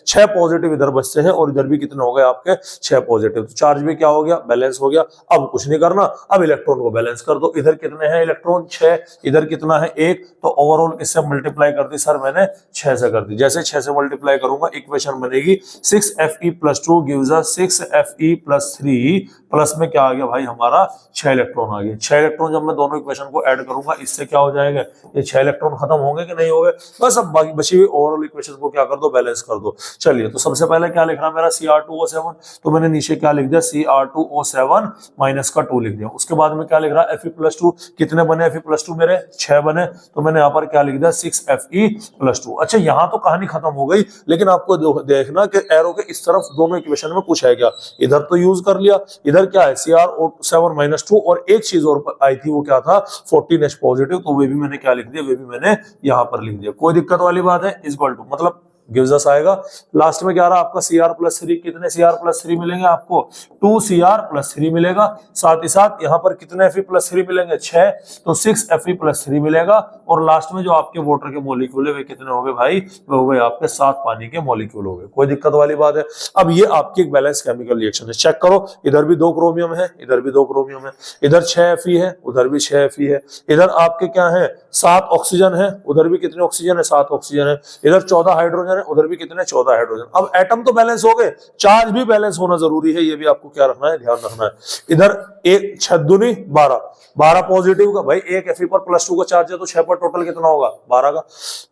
6 पॉजिटिव इधर बचते हैं और इधर भी कितने हो गए आपके, 6 पॉजिटिव। तो चार्ज भी क्या हो गया, बैलेंस हो गया। अब कुछ नहीं करना, अब इलेक्ट्रॉन को बैलेंस कर दो। इधर कितने हैं इलेक्ट्रॉन, 6, इधर कितना है, 1। तो ओवरऑल इससे मल्टीप्लाई कर दी सर मैंने, 6 से कर दी। जैसे 6 से मल्टीप्लाई करूंगा, इक्वेशन बनेगी 6Fe+2 gives us 6Fe+3 plus में क्या आ गया भाई हमारा, 6 इलेक्ट्रॉन आ गए। 6 इलेक्ट्रॉन जब मैं दोनों इक्वेशन को ऐड करूंगा, इससे क्या हो जाएगा, ये 6 इलेक्ट्रॉन खत्म होंगे कि नहीं होंगे? बस अब बाकी बची हुई ओवरऑल इक्वेशन को क्या कर दो, बैलेंस कर दो। चलिए, तो सबसे पहले क्या लिख रहा मेरा, Cr2O7, तो मैंने नीचे क्या लिख दिया, Cr2O7 माइनस का 2 लिख दिया। उसके बाद में क्या लिख रहा है, Fe+2, कितने बने Fe+2 मेरे, 6 बने। तो मैंने यहाँ पर क्या लिख दिया, 6Fe+2। अच्छा, यहाँ तो कहानी खत्म हो गई, लेकिन आपको देखना कि एरो के इस तरफ दोनों इक्वेशन में कुछ है क्या। इधर तो यूज कर लिया, इधर क्या है, Cr7-2, और एक चीज और आई थी, वो क्या था, 14H पॉजिटिव। तो वे भी मैंने क्या लिख दिया, वे भी मैंने यहाँ पर लिख दिया। कोई दिक्कत वाली बात है, इक्वल टू, मतलब गिव्स अस आएगा। लास्ट में क्या रहा आपका Cr प्लस 3, कितने Cr प्लस 3 मिलेंगे आपको 2Cr प्लस 3 मिलेगा। साथ ही साथ यहाँ पर कितने Fe प्लस 3 मिलेंगे 6, तो 6Fe प्लस 3 मिलेगा। और लास्ट में जो आपके वाटर के मॉलिक्यूल है वे कितने हो गए भाई, वे हो गए आपके 7 पानी के मॉलिक्यूल हो गए। कोई दिक्कत वाली बात है। अब ये आपकी एक बैलेंस केमिकल रिएक्शन है। चेक करो, इधर भी 2 क्रोमियम है, इधर भी 2 क्रोमियम है, इधर 6Fe है, उधर भी 6Fe है, इधर आपके क्या है 7 ऑक्सीजन है, उधर भी कितने ऑक्सीजन है 7 ऑक्सीजन है, इधर 14 हाइड्रोजन है, उधर भी कितने 14 हाइड्रोजन। अब एटम तो बैलेंस हो गए, चार्ज भी बैलेंस होना जरूरी है, ये भी आपको क्या रखना है, ध्यान रखना है। इधर 1 6 दूनी 12 पॉजिटिव का भाई, एक Fe पर +2 का चार्ज है तो 6 पर टोटल कितना होगा 12 का,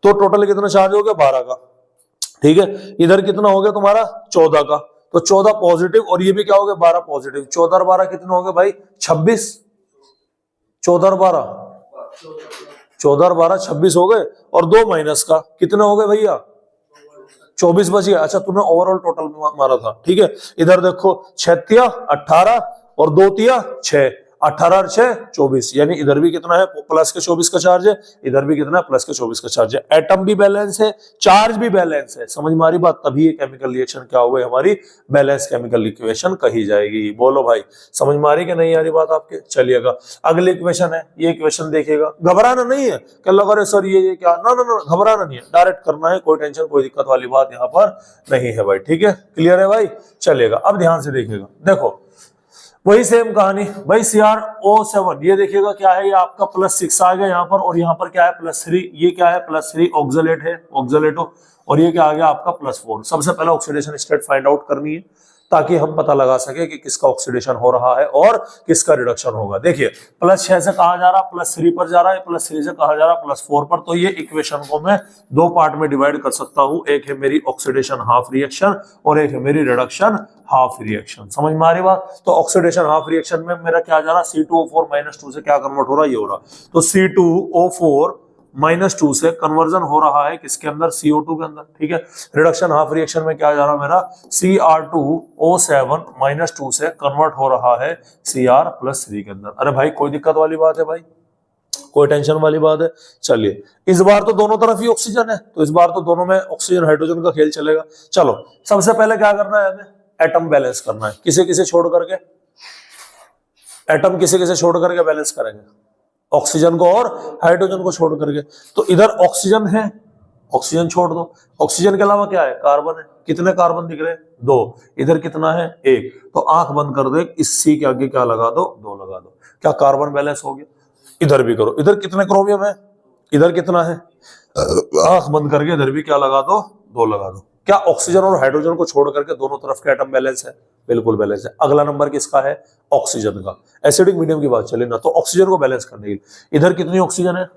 तो टोटल कितना चार्ज हो गया 12 का। ठीक है, इधर कितना हो गया तुम्हारा 14 का, तो 14 पॉजिटिव और ये भी क्या हो गया 12 पॉजिटिव। 14 और 12 कितने हो गए भाई 26, 14 और 12 14 और 12 26 हो गए, और 2 माइनस का कितने हो गए भैया 24 बच गया। अच्छा तुमने ओवरऑल टोटल मारा था। ठीक है, इधर देखो 6 तिया 18 और 2 तिया 6, 18 और 6 24, यानी इधर भी कितना है प्लस के 24 का चार्ज है, इधर भी कितना है प्लस के 24 का चार्ज है। एटम भी बैलेंस है, चार्ज भी बैलेंस है, समझ में आ रही बात, तभी ये केमिकल रिएक्शन क्या हो गई हमारी बैलेंस केमिकल इक्वेशन कही जाएगी। बोलो भाई समझ में आ रही कि नहीं आ रही बात आपके। चलिएगा अगले इक्वेशन है, ये इक्वेशन देखिएगा, घबराना नहीं है कि लगा रहे सर ये क्या, ना ना ना घबराना नहीं है, डायरेक्ट करना है, कोई टेंशन कोई दिक्कत वाली बात यहाँ पर नहीं है भाई। ठीक है, क्लियर है भाई। चलिएगा अब ध्यान से देखिएगा, देखो वही सेम कहानी भाई CrO7, ये देखिएगा क्या है, ये आपका +6 आ गया यहाँ पर, और यहाँ पर क्या है +3, ये क्या है +3 ऑक्सलेट है, ऑक्सलेटो, और ये क्या आ गया आपका +4। सबसे पहले ऑक्सीडेशन स्टेट फाइंड आउट करनी है ताकि हम पता लगा सके कि किसका ऑक्सीडेशन हो रहा है और किसका रिडक्शन होगा। देखिए +6 से कहा जा रहा +3 पर जा रहा है, +3 से कहा जा रहा +4 पर, तो ये इक्वेशन को मैं 2 पार्ट में डिवाइड कर सकता हूं, एक है मेरी ऑक्सीडेशन हाफ रिएक्शन और एक है मेरी रिडक्शन हाफ रिएक्शन। समझ में आ रही बात। तो ऑक्सीडेशन हाफ रिएक्शन में मेरा क्या जा रहा C2O4 -2 से क्या कन्वर्ट हो रहा है, ये हो रहा, तो C2O4 -2 से कन्वर्जन हो रहा है किसके अंदर CO2 के अंदर। ठीक है, रिडक्शन हाफ रिएक्शन में क्या जा रहा मेरा Cr2O7 -2 से कन्वर्ट हो रहा है Cr+3 के अंदर। अरे भाई कोई दिक्कत वाली बात है भाई, कोई टेंशन वाली बात है। चलिए इस बार तो दोनों तरफ ही ऑक्सीजन है, तो इस बार तो दोनों में ऑक्सीजन हाइड्रोजन का खेल चलेगा। चलो सबसे पहले क्या करना है हमें, एटम बैलेंस करना है, किसे किसे छोड़ करके, एटम किसे किसे छोड़ करके बैलेंस करेंगे, ऑक्सीजन को और हाइड्रोजन को छोड़ करके। तो इधर ऑक्सीजन है, ऑक्सीजन छोड़ दो, ऑक्सीजन के अलावा क्या है कार्बन है, कितने कार्बन दिख रहे हैं 2, इधर कितना है 1, तो आंख बंद कर दो, इस C के आगे क्या लगा दो 2 लगा दो, क्या कार्बन बैलेंस हो गया। इधर भी करो, इधर कितने क्रोमियम है, इधर कितना है, आंख बंद करके इधर भी क्या लगा दो 2 लगा दो। क्या ऑक्सीजन और हाइड्रोजन को छोड़ करके दोनों तरफ का एटम बैलेंस है, बिल्कुल बैलेंस है। अगला नंबर किसका है, ऑक्सीजन का। एसिडिक मीडियम की बात चले ना, तो ऑक्सीजन को बैलेंस करने के लिए इधर कितनी ऑक्सीजन है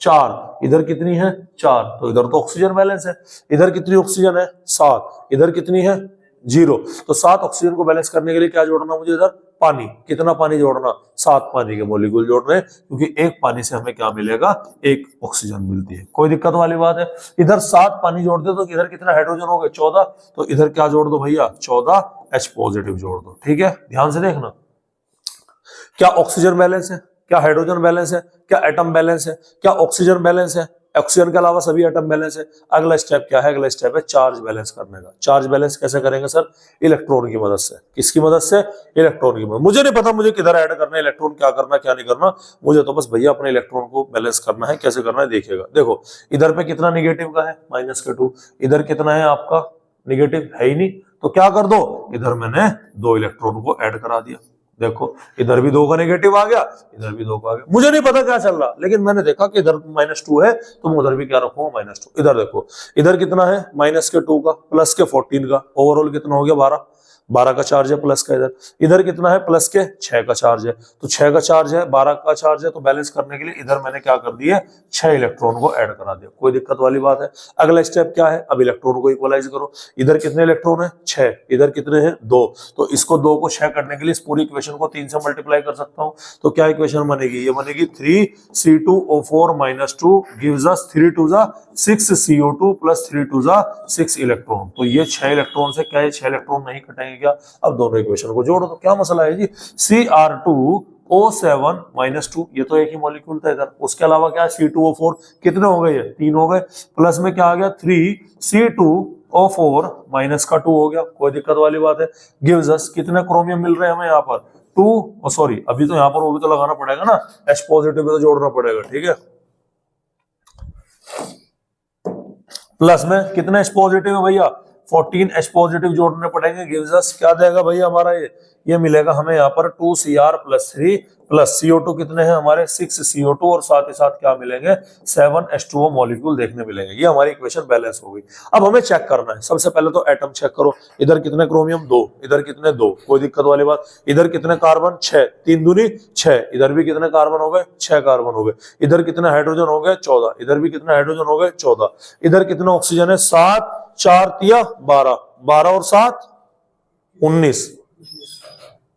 4, इधर कितनी है 4, तो इधर तो ऑक्सीजन बैलेंस है। इधर कितनी ऑक्सीजन है 7, इधर कितनी है 0, तो 7 ऑक्सीजन को बैलेंस करने के लिए क्या जोड़ना मुझे, इधर पानी, कितना पानी जोड़ना 7 पानी के मॉलिक्यूल जोड़ने, क्योंकि एक पानी से हमें क्या मिलेगा, एक ऑक्सीजन मिलती है। कोई दिक्कत वाली बात है। इधर 7 पानी जोड़ दे तो इधर कितना हाइड्रोजन हो गए 14, तो इधर क्या जोड़ दो भैया 14 H पॉजिटिव जोड़ दो। ठीक है, ध्यान से देखना, क्या ऑक्सीजन बैलेंस है, क्या हाइड्रोजन बैलेंस है, क्या एटम बैलेंस है, क्या ऑक्सीजन बैलेंस है, ऑक्सीजन के अलावा सभी एटम बैलेंस है। अगला स्टेप क्या है, अगला स्टेप है चार्ज बैलेंस करने का। चार्ज बैलेंस कैसे करेंगे सर, इलेक्ट्रॉन की मदद से। किसकी मदद से, इलेक्ट्रॉन की मदद। मुझे नहीं पता मुझे किधर ऐड करना है इलेक्ट्रॉन, क्या करना क्या नहीं करना, मुझे तो बस भैया अपने इलेक्ट्रॉन को बैलेंस करना है। कैसे करना है देखिएगा, देखो इधर पे कितना निगेटिव का है -2, इधर कितना है आपका निगेटिव है ही नहीं, तो क्या कर दो, इधर मैंने 2 इलेक्ट्रॉन को ऐड करा दिया। देखो इधर भी 2 का नेगेटिव आ गया, इधर भी 2 का आ गया। मुझे नहीं पता क्या चल रहा, लेकिन मैंने देखा कि इधर -2 है तो मैं उधर भी क्या रखूं -2। इधर देखो, इधर कितना है -2 का, प्लस के 14 का, ओवरऑल कितना हो गया 12 का चार्ज है प्लस का। इधर कितना है प्लस के 6 का चार्ज है, तो 6 का चार्ज है 12 का चार्ज है, तो बैलेंस करने के लिए इधर मैंने क्या कर दिया 6 इलेक्ट्रॉन को ऐड करा दिया। कोई दिक्कत वाली बात है। अगला स्टेप क्या है, अब इलेक्ट्रॉन को इक्वलाइज करो। इधर कितने इलेक्ट्रॉन है 6, इधर कितने हैं 2, तो इसको 2 को 6 करने के लिए इस पूरी इक्वेशन को 3 से मल्टीप्लाई कर सकता हूं। तो क्या इक्वेशन बनेगी, ये बनेगी 3C2O4 -2 gives us 3 2 6 CO2 + 3 2 6 electron. तो ये 6 इलेक्ट्रॉन से क्या, ये 6 इलेक्ट्रॉन नहीं कटेंगे क्या, अब दोनों इक्वेशन को जोड़ दो, क्या मसला है जी। Cr2O7-2, ये तो एक ही मॉलिक्यूल था इधर, उसके अलावा क्या है C2O4, कितने हो गए, ये 3 हो गए, प्लस में क्या आ गया 3C2O4 माइनस का 2 हो गया, कोई दिक्कत वाली बात है। गिव्स अस, कितने क्रोमियम मिल रहे हैं हमें यहाँ पर 2, सॉरी अभी तो यहाँ पर वो भी तो लगाना पड़ेगा ना, H पॉजिटिव तो जोड़ना पड़ेगा, ठीक है। प्लस में कितने H पॉजिटिव है भैया, 14 H पॉजिटिव जोड़ने पड़ेंगे, गिव्स अस क्या देगा भैया हमारा, ये मिलेगा हमें यहाँ पर 2Cr+3 प्लस CO2 कितने हैं हमारे 6 CO2 और साथ ही साथ क्या मिलेंगे 7 H2O मॉलिक्यूल देखने मिलेंगे। ये हमारी इक्वेशन बैलेंस हो गई। अब हमें चेक करना है, सबसे पहले तो एटम चेक करो, इधर कितने क्रोमियम 2, इधर कितने 2, कोई दिक्कत वाली बात, इधर कितने कार्बन 6, 3 दूनी 6, इधर भी कितने कार्बन हो गए 6 कार्बन हो गए, इधर कितने हाइड्रोजन हो गए 14, इधर भी कितने हाइड्रोजन हो गए 14, इधर कितने ऑक्सीजन है 7, 4 तिया 12, 12 और 7 19,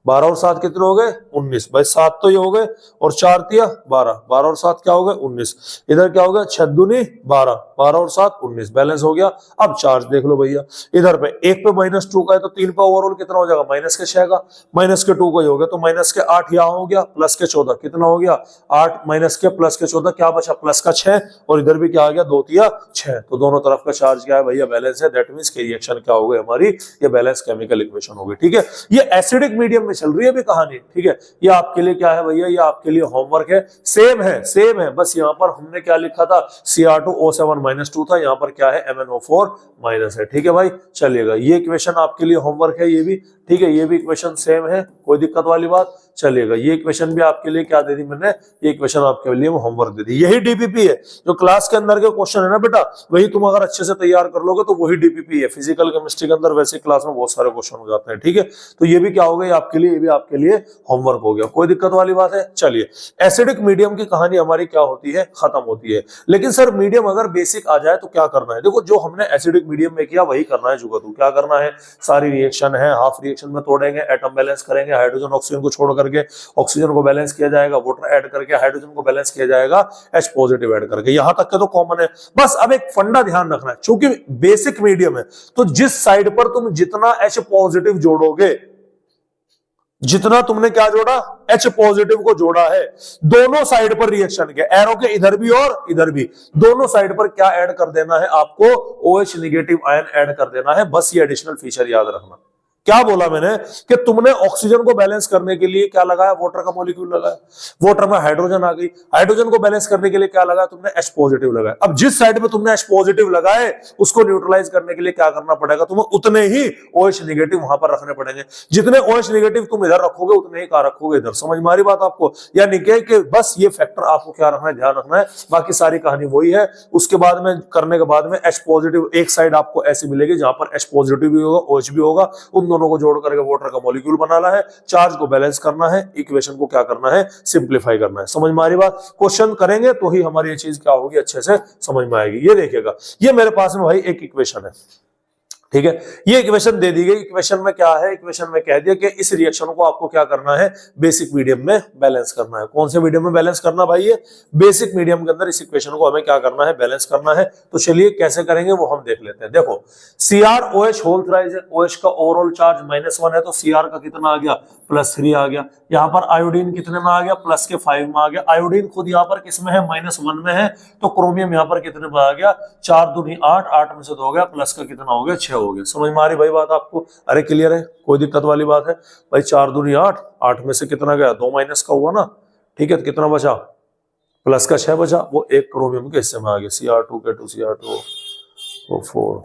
12 और 7 कितने हो गए 19, भाई 7 तो ये हो गए और 4 तिया 12, 12 और 7 क्या हो गए 19, इधर क्या हो गया 6 दूनी 12, 12 और 7 19, बैलेंस हो गया। अब चार्ज देख लो भैया, इधर पे 1 पे -2 का है तो 3 पे ओवरऑल कितना हो जाएगा -6 का, -2 का ही हो गया तो -8 यहाँ हो गया, +14 कितना हो गया 8 -+14 क्या बचा +6 और इधर भी क्या आ गया 2 तिया 6, तो दोनों तरफ का चार्ज क्या है भैया बैलेंस है, दैट मींस कि रिएक्शन क्या हो गई हमारी, ये बैलेंस केमिकल इक्वेशन हो गई, ठीक है। ये एसिडिक मीडियम में चल रही है भी कहानी, ठीक है। ये आपके लिए क्या है भैया, ये आपके लिए होमवर्क है, सेम है, बस यहाँ पर हमने क्या लिखा था Cr2O7-2 था, यहाँ पर क्या है MnO4- है, ठीक है भाई। चलिएगा ये इक्वेशन आपके लिए होमवर्क है, ये भी ठीक है, ये भी इक्वेशन सेम है, कोई दिक्कत वाली बात। चलिएगा ये इक्वेशन भी आपके लिए क्या दे दी मैंने, ये इक्वेशन आपके लिए होमवर्क दे दी। यही डीपीपी है जो क्लास के अंदर के क्वेश्चन है ना बेटा, वही तुम अगर अच्छे से तैयार कर लोगे तो वही डीपीपी है। फिजिकल केमिस्ट्री के अंदर वैसे क्लास में बहुत सारे क्वेश्चन हो जाते हैं, ठीक है। तो ये भी क्या हो गया आपके लिए, ये भी आपके लिए होमवर्क हो गया, कोई दिक्कत वाली बात है। चलिए एसिडिक मीडियम की कहानी हमारी क्या होती है, खत्म होती है। लेकिन सर मीडियम अगर बेसिक आ जाए तो क्या करना है, देखो जो हमने एसिडिक मीडियम में किया वही करना है जुगतू, क्या करना है, सारी रिएक्शन है हाफ रिएक्शन में तोड़ेंगे, एटम बैलेंस करेंगे, हाइड्रोजन ऑक्सीजन को छोड़ करके ऑक्सीजन को बैलेंस किया जाएगा, वाटर ऐड करके हाइड्रोजन को बैलेंस किया जाएगा, H पॉजिटिव ऐड करके, यहां तक के तो कॉमन है। बस अब एक फंडा ध्यान रखना है, क्योंकि बेसिक मीडियम है तो जिस साइड पर तुम जितना H पॉजिटिव जोड़ोगे, जितना तुमने क्या जोड़ा H पॉजिटिव को जोड़ा है, दोनों साइड पर रिएक्शन के एरो के इधर भी और इधर भी दोनों साइड पर क्या ऐड कर देना है आपको, OH नेगेटिव आयन ऐड कर देना है। बस ये एडिशनल फीचर याद रखना। क्या बोला मैंने कि तुमने ऑक्सीजन को बैलेंस करने के लिए क्या लगाया, वाटर का मॉलिक्यूल लगाया, वाटर में हाइड्रोजन आ गई, हाइड्रोजन को बैलेंस करने के लिए क्या लगाया तुमने, H पॉजिटिव लगाया। अब जिस साइड पे तुमने H पॉजिटिव लगाए उसको न्यूट्रलाइज करने के लिए क्या करना पड़ेगा, तुम्हें उतने ही OH नेगेटिव वहां पर रखने पड़ेंगे। जितने OH नेगेटिव तुम इधर रखोगे उतने ही कहां रखोगे इधर, समझ में आ रही बात आपको, यानी कि बस ये फैक्टर आपको क्या रखना है, ध्यान रखना है, बाकी सारी कहानी वही है। उसके बाद में करने के बाद में H पॉजिटिव एक साइड आपको ऐसी मिलेगी जहां पर H पॉजिटिव भी होगा OH भी होगा, उन दोनों को जोड़ करके वाटर का मॉलिक्यूल बनाना है, चार्ज को बैलेंस करना है, इक्वेशन को क्या करना है, सिंपलीफाई करना है। समझ में आ रही बात, क्वेश्चन करेंगे तो ही हमारी ये चीज क्या होगी, अच्छे से समझ में आएगी। ये देखिएगा, ये मेरे पास में भाई एक इक्वेशन है, ठीक है, ये इक्वेशन दे दी गई। इक्वेशन में क्या है, इक्वेशन में कह दिया कि इस रिएक्शन को आपको क्या करना है, बेसिक मीडियम में बैलेंस करना है। कौन से मीडियम में बैलेंस करना भाई, ये बेसिक मीडियम के अंदर इस इक्वेशन को हमें क्या करना है, बैलेंस करना है। तो चलिए कैसे करेंगे वो हम देख लेते हैं। देखो CrOH होल थ्राइस है, OH का ओवरऑल चार्ज -1 है तो Cr का कितना आ गया +3 आ गया। यहाँ पर आयोडीन कितने में आ गया, +5 में आ गया। आयोडीन खुद यहाँ पर किसमें है, -1 में है, तो क्रोमियम यहाँ पर कितने में आ गया, 4 दूनी 8, 8 में से 2 हो गया, प्लस का कितना हो गया 6 हो गया। समझ में आ रही भाई बात आपको, अरे क्लियर है, कोई दिक्कत वाली बात है भाई। 4 दूनी 8, 8 में से कितना गया 2 माइनस का हुआ ना, ठीक है, तो कितना बचा, प्लस का 6 बचा, वो एक क्रोमियम के हिस्से में आ गया, Cr2K2 Cr2O4,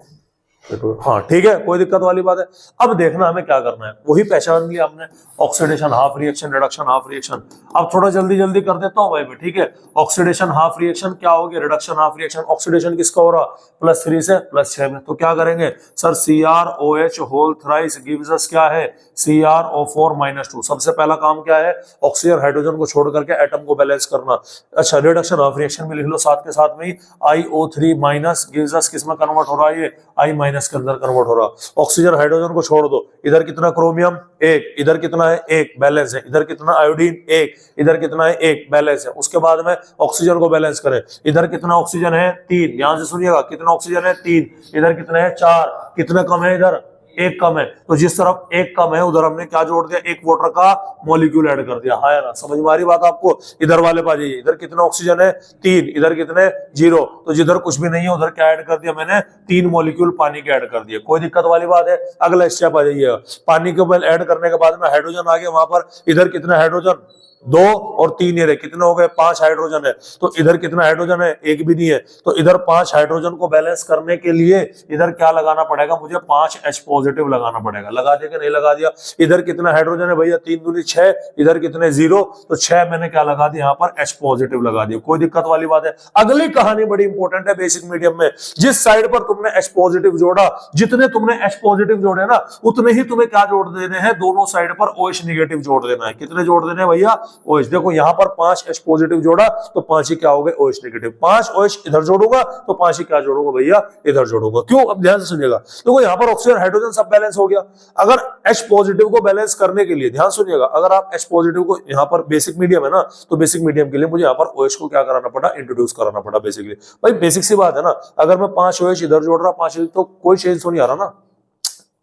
हाँ ठीक है, कोई दिक्कत वाली बात है। अब देखना हमें क्या करना है, वही पहचान लिया हमने, oxidation half reaction, reduction half reaction. अब थोड़ा जल्दी जल्दी कर देता हूं भाई, ठीक है। ऑक्सीडेशन हाफ रिएक्शन क्या हो गया, रिडक्शन हाफ रिएक्शन। ऑक्सीडेशन किसका हो रहा, +3 से +6 में, तो क्या करेंगे sir, CrOH whole thrice gives us क्या है, CrO4-2। सबसे पहला काम क्या है, ऑक्सीजन हाइड्रोजन को छोड़ करके एटम को बैलेंस करना। अच्छा, रिडक्शन हाफ रिएक्शन में लिख लो साथ के साथ में ही, iO3- गिव्स अस किसमें कन्वर्ट हो रहा है, ये I- के अंदर कन्वर्ट हो रहा। ऑक्सीजन हाइड्रोजन को छोड़ दो, इधर कितना क्रोमियम 1, इधर कितना है 1, बैलेंस है। इधर कितना आयोडीन 1, इधर कितना है 1, बैलेंस है। उसके बाद में ऑक्सीजन को बैलेंस करें, इधर कितना ऑक्सीजन है 3, ध्यान से सुनिएगा, कितना ऑक्सीजन है 3, इधर कितना है 4, कितना कम है इधर एक कम है, तो जिस तरफ एक कम है उधर हमने क्या जोड़ दिया, एक वाटर का मॉलिक्यूल ऐड कर दिया। हाँ या ना, समझ में आ रही बात आपको। इधर वाले पा जाइए, इधर कितना ऑक्सीजन है 3, इधर कितने 0, तो जिधर कुछ भी नहीं है उधर क्या ऐड कर दिया मैंने, 3 मॉलिक्यूल पानी के ऐड कर दिए। कोई दिक्कत वाली बात है। अगला स्टेप आ जाइए, पानी के ऐड करने के बाद में हाइड्रोजन आ गया वहां पर, इधर कितना हाइड्रोजन 2 और 3 ये रहे, कितने हो गए 5 हाइड्रोजन है। तो इधर कितना हाइड्रोजन है, एक भी नहीं है, तो इधर 5 हाइड्रोजन को बैलेंस करने के लिए इधर क्या लगाना पड़ेगा मुझे, 5 H पॉजिटिव लगाना पड़ेगा। लगा दिया कि नहीं लगा दिया। इधर कितना हाइड्रोजन है भैया, 3 दूनी 6, इधर कितने 0, तो 6 मैंने क्या लगा दिया यहाँ पर H पॉजिटिव लगा दिया। कोई दिक्कत वाली बात है। अगली कहानी बड़ी इंपॉर्टेंट है बेसिक मीडियम में, जिस साइड पर तुमने H पॉजिटिव जोड़ा, जितने तुमने H पॉजिटिव जोड़े ना उतने ही तुम्हें क्या जोड़ देने हैं, दोनों साइड पर OH निगेटिव जोड़ देना है। कितने जोड़ देने हैं भैया, OH। देखो यहाँ पर 5 H पॉजिटिव जोड़ा तो 5 ही क्या हो गए OH नेगेटिव, 5 OH इधर जोड़ूंगा तो 5 ही क्या जोड़ूंगा भैया, इधर जोड़ूंगा। क्यों, अब ध्यान से सुनिएगा। देखो यहाँ पर ऑक्सीजन हाइड्रोजन सब बैलेंस हो गया। अगर H पॉजिटिव को बैलेंस करने के लिए, ध्यान सुनिएगा, अगर आप H पॉजिटिव को यहाँ पर बेसिक मीडियम है ना, तो बेसिक मीडियम के लिए मुझे यहाँ पर OH को क्या कराना पड़ा, इंट्रोड्यूस कराना पड़ा। बेसिकली भाई बेसिक सी बात है ना, अगर मैं 5 OH इधर जोड़ रहा 5 तो कोई चेंज तो नहीं आ रहा ना,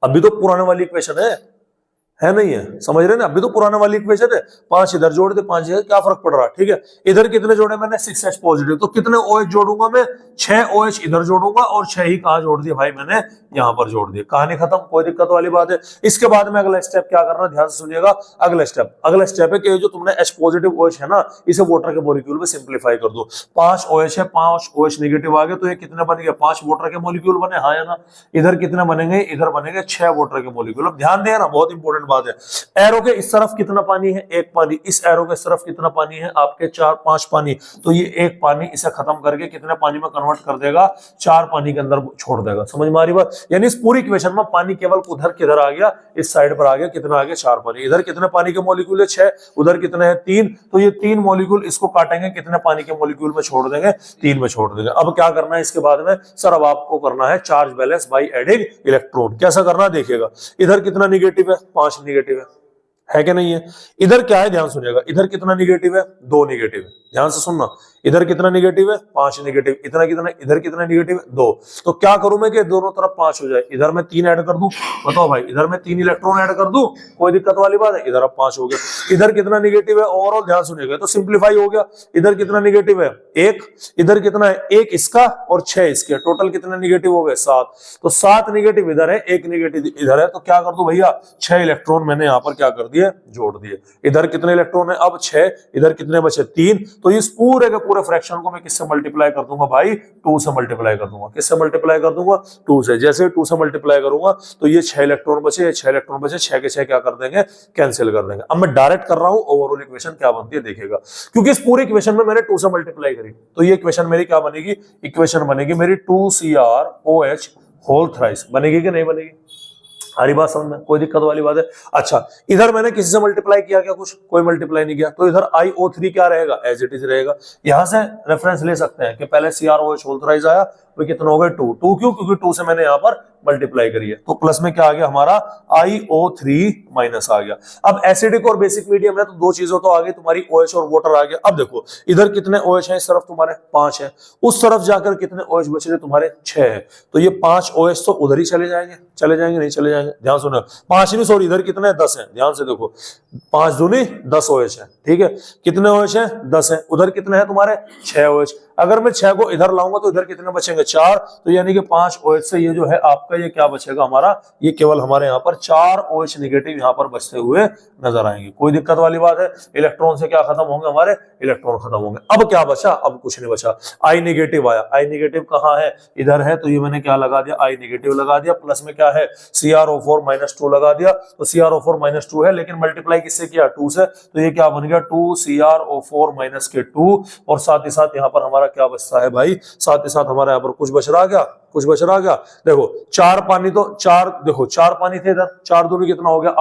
अभी तो पुराने वाली इक्वेशन है नहीं है, समझ रहे हैं ना, अभी तो पुराने वाली इक्वेशन है। 5 इधर जोड़ दे 5 इधर, क्या फर्क पड़ रहा है, ठीक है। इधर कितने जोड़े मैंने 6 H पॉजिटिव, तो कितने OH जोड़ूंगा मैं, 6 OH इधर जोड़ूंगा और 6 ही कहां जोड़ दिया भाई मैंने, यहां पर जोड़ दिया। कहानी खत्म, कोई दिक्कत वाली बात है। इसके बाद में अगला स्टेप क्या करना, ध्यान से सुनिएगा। अगला स्टेप है कि जो तुमने H पॉजिटिव OH है ना, इसे वाटर के मॉलिक्यूल में सिंप्लीफाई कर दो। 5 OH है, 5 OH नेगेटिव आ गए, तो ये कितने बन गए, 5 वाटर के मॉलिक्यूल बने, हाँ या ना। इधर कितने बनेंगे, इधर बनेंगे 6 वाटर के मॉलिक्यूल। अब ध्यान देना, बहुत इंपॉर्टेंट बात है। एरो के इस तरफ कितना पानी है, एक पानी, इस एरो के इस तरफ कितना पानी है आपके 4-5 पानी, तो ये एक पानी इसे खत्म करके कितने पानी में कन्वर्ट कर देगा, 4 पानी के अंदर छोड़ देगा। समझ में आ रही बात, यानी इस पूरी इक्वेशन में पानी केवल उधर किधर आ गया, इस साइड पर आ गया, कितना आ गया 4 पानी। इधर कितने पानी के मॉलिक्यूल है 6, उधर कितने हैं 3, तो ये 3 मॉलिक्यूल इसको काटेंगे, कितने पानी के मॉलिक्यूल में छोड़ देंगे, 3 में छोड़ देंगे। अब क्या करना है इसके बाद में, सर अब आपको करना है charge balance by adding electron. कैसा करना देखिएगा, इधर कितना निगेटिव है, 5 निगेटिव है कि नहीं है। इधर क्या है, ध्यान सुनिएगा, इधर कितना निगेटिव है, 2 निगेटिव है। ध्यान से सुनना, इधर कितना निगेटिव है, 5 निगेटिव, इतना कितना, इधर कितना निगेटिव है 2। तो क्या करूं मैं कि दोनों तरफ 5 हो जाए, इधर मैं 3 ऐड कर दूं, बताओ भाई, इधर मैं 3 इलेक्ट्रॉन ऐड कर दूं, कोई दिक्कत वाली बात है। इधर अब 5 हो गया। इधर कितना निगेटिव है ओवरऑल, ध्यान सुनिएगा, तो सिंप्लीफाई हो गया। इधर कितना निगेटिव है 1, इधर कितना है 1 इसका और 6 इसके, टोटल कितने निगेटिव हो गए 7। तो 7 निगेटिव इधर है, 1 निगेटिव इधर है, तो क्या कर दूं भैया, 6 इलेक्ट्रॉन मैंने यहां पर क्या कर दिए, जोड़ दिए। इधर कितने इलेक्ट्रॉन है अब 6, इधर कितने बचे 3, तो इस पूरे के पूरे फ्रैक्शन को मैं किससे मल्टीप्लाई कर दूंगा भाई, 2 से मल्टीप्लाई कर दूंगा। किससे मल्टीप्लाई कर दूंगा, 2 से। जैसे 2 से मल्टीप्लाई करूंगा तो ये 6 इलेक्ट्रॉन बचे, ये 6 इलेक्ट्रॉन बचे, 6 के 6 क्या कर देंगे, कैंसिल कर देंगे। अब मैं डायरेक्ट कर रहा हूं, ओवरऑल इक्वेशन क्या बनती है देखिएगा, क्योंकि इस पूरी इक्वेशन में मैंने 2 से मल्टीप्लाई करी, तो ये इक्वेशन मेरी क्या बनेगी, इक्वेशन बनेगी मेरी 2CrOH होल थ्राइस। बनेगी कि नहीं बनेगी, हरी बात समझ में, कोई दिक्कत वाली बात है। अच्छा, इधर मैंने किसी से मल्टीप्लाई किया क्या, कुछ कोई मल्टीप्लाई नहीं किया, तो इधर IO3 क्या रहेगा, एज इट इज रहेगा। यहां से रेफरेंस ले सकते हैं कि पहले CrOH होल थ्राइस आया, वो कितना हो गया 2 क्यों, क्योंकि 2 से मैंने यहाँ पर मल्टीप्लाई करी है, तो प्लस में क्या आ गया हमारा IO3 माइनस आ गया। अब एसिडिक और बेसिक मीडियम है, तो 2 चीजों तो आ गई तुम्हारी, OH और वाटर आ गया। अब देखो इधर कितने OH है, इस तरफ तुम्हारे 5 है, उस तरफ जाकर कितने OH बच रहे तुम्हारे 6 है, तो ये 5 OH तो उधर ही चले जाएंगे नहीं चले जाएंगे, ध्यान सुनो, 5 नहीं सॉरी, इधर कितने 10 है, ध्यान से देखो, 5 दूनी 10 OH है, ठीक है। कितने OH है 10 है, उधर कितने हैं तुम्हारे 6 OH। अगर मैं 6 को इधर लाऊंगा तो इधर कितने बचेंगे 4, तो यानी कि 5 OH से ये जो है आपका ये क्या बचेगा हमारा, ये केवल हमारे यहाँ पर 4 OH निगेटिव यहाँ पर बचते हुए नजर आएंगे। कोई दिक्कत वाली बात है, इलेक्ट्रॉन से क्या खत्म होंगे हमारे, इलेक्ट्रॉन खत्म होंगे। अब क्या बचा, अब कुछ नहीं बचा। I नेगेटिव आया, I नेगेटिव कहाँ है, इधर है, तो ये मैंने क्या लगा दिया, I नेगेटिव लगा दिया, प्लस में क्या है CrO4-2 लगा दिया, तो CrO4-2 है, लेकिन मल्टीप्लाई किससे किया 2 से, तो ये क्या बन गया 2CrO4-2, और साथ ही साथ यहाँ पर हमारा क्या बचता है भाई, साथ ही साथ हमारा यहाँ पर कुछ बच रहा गया, देखो 4 पानी, तो 4 देखो 4 पानी थे इधर, 4 दूनी कितना हो गया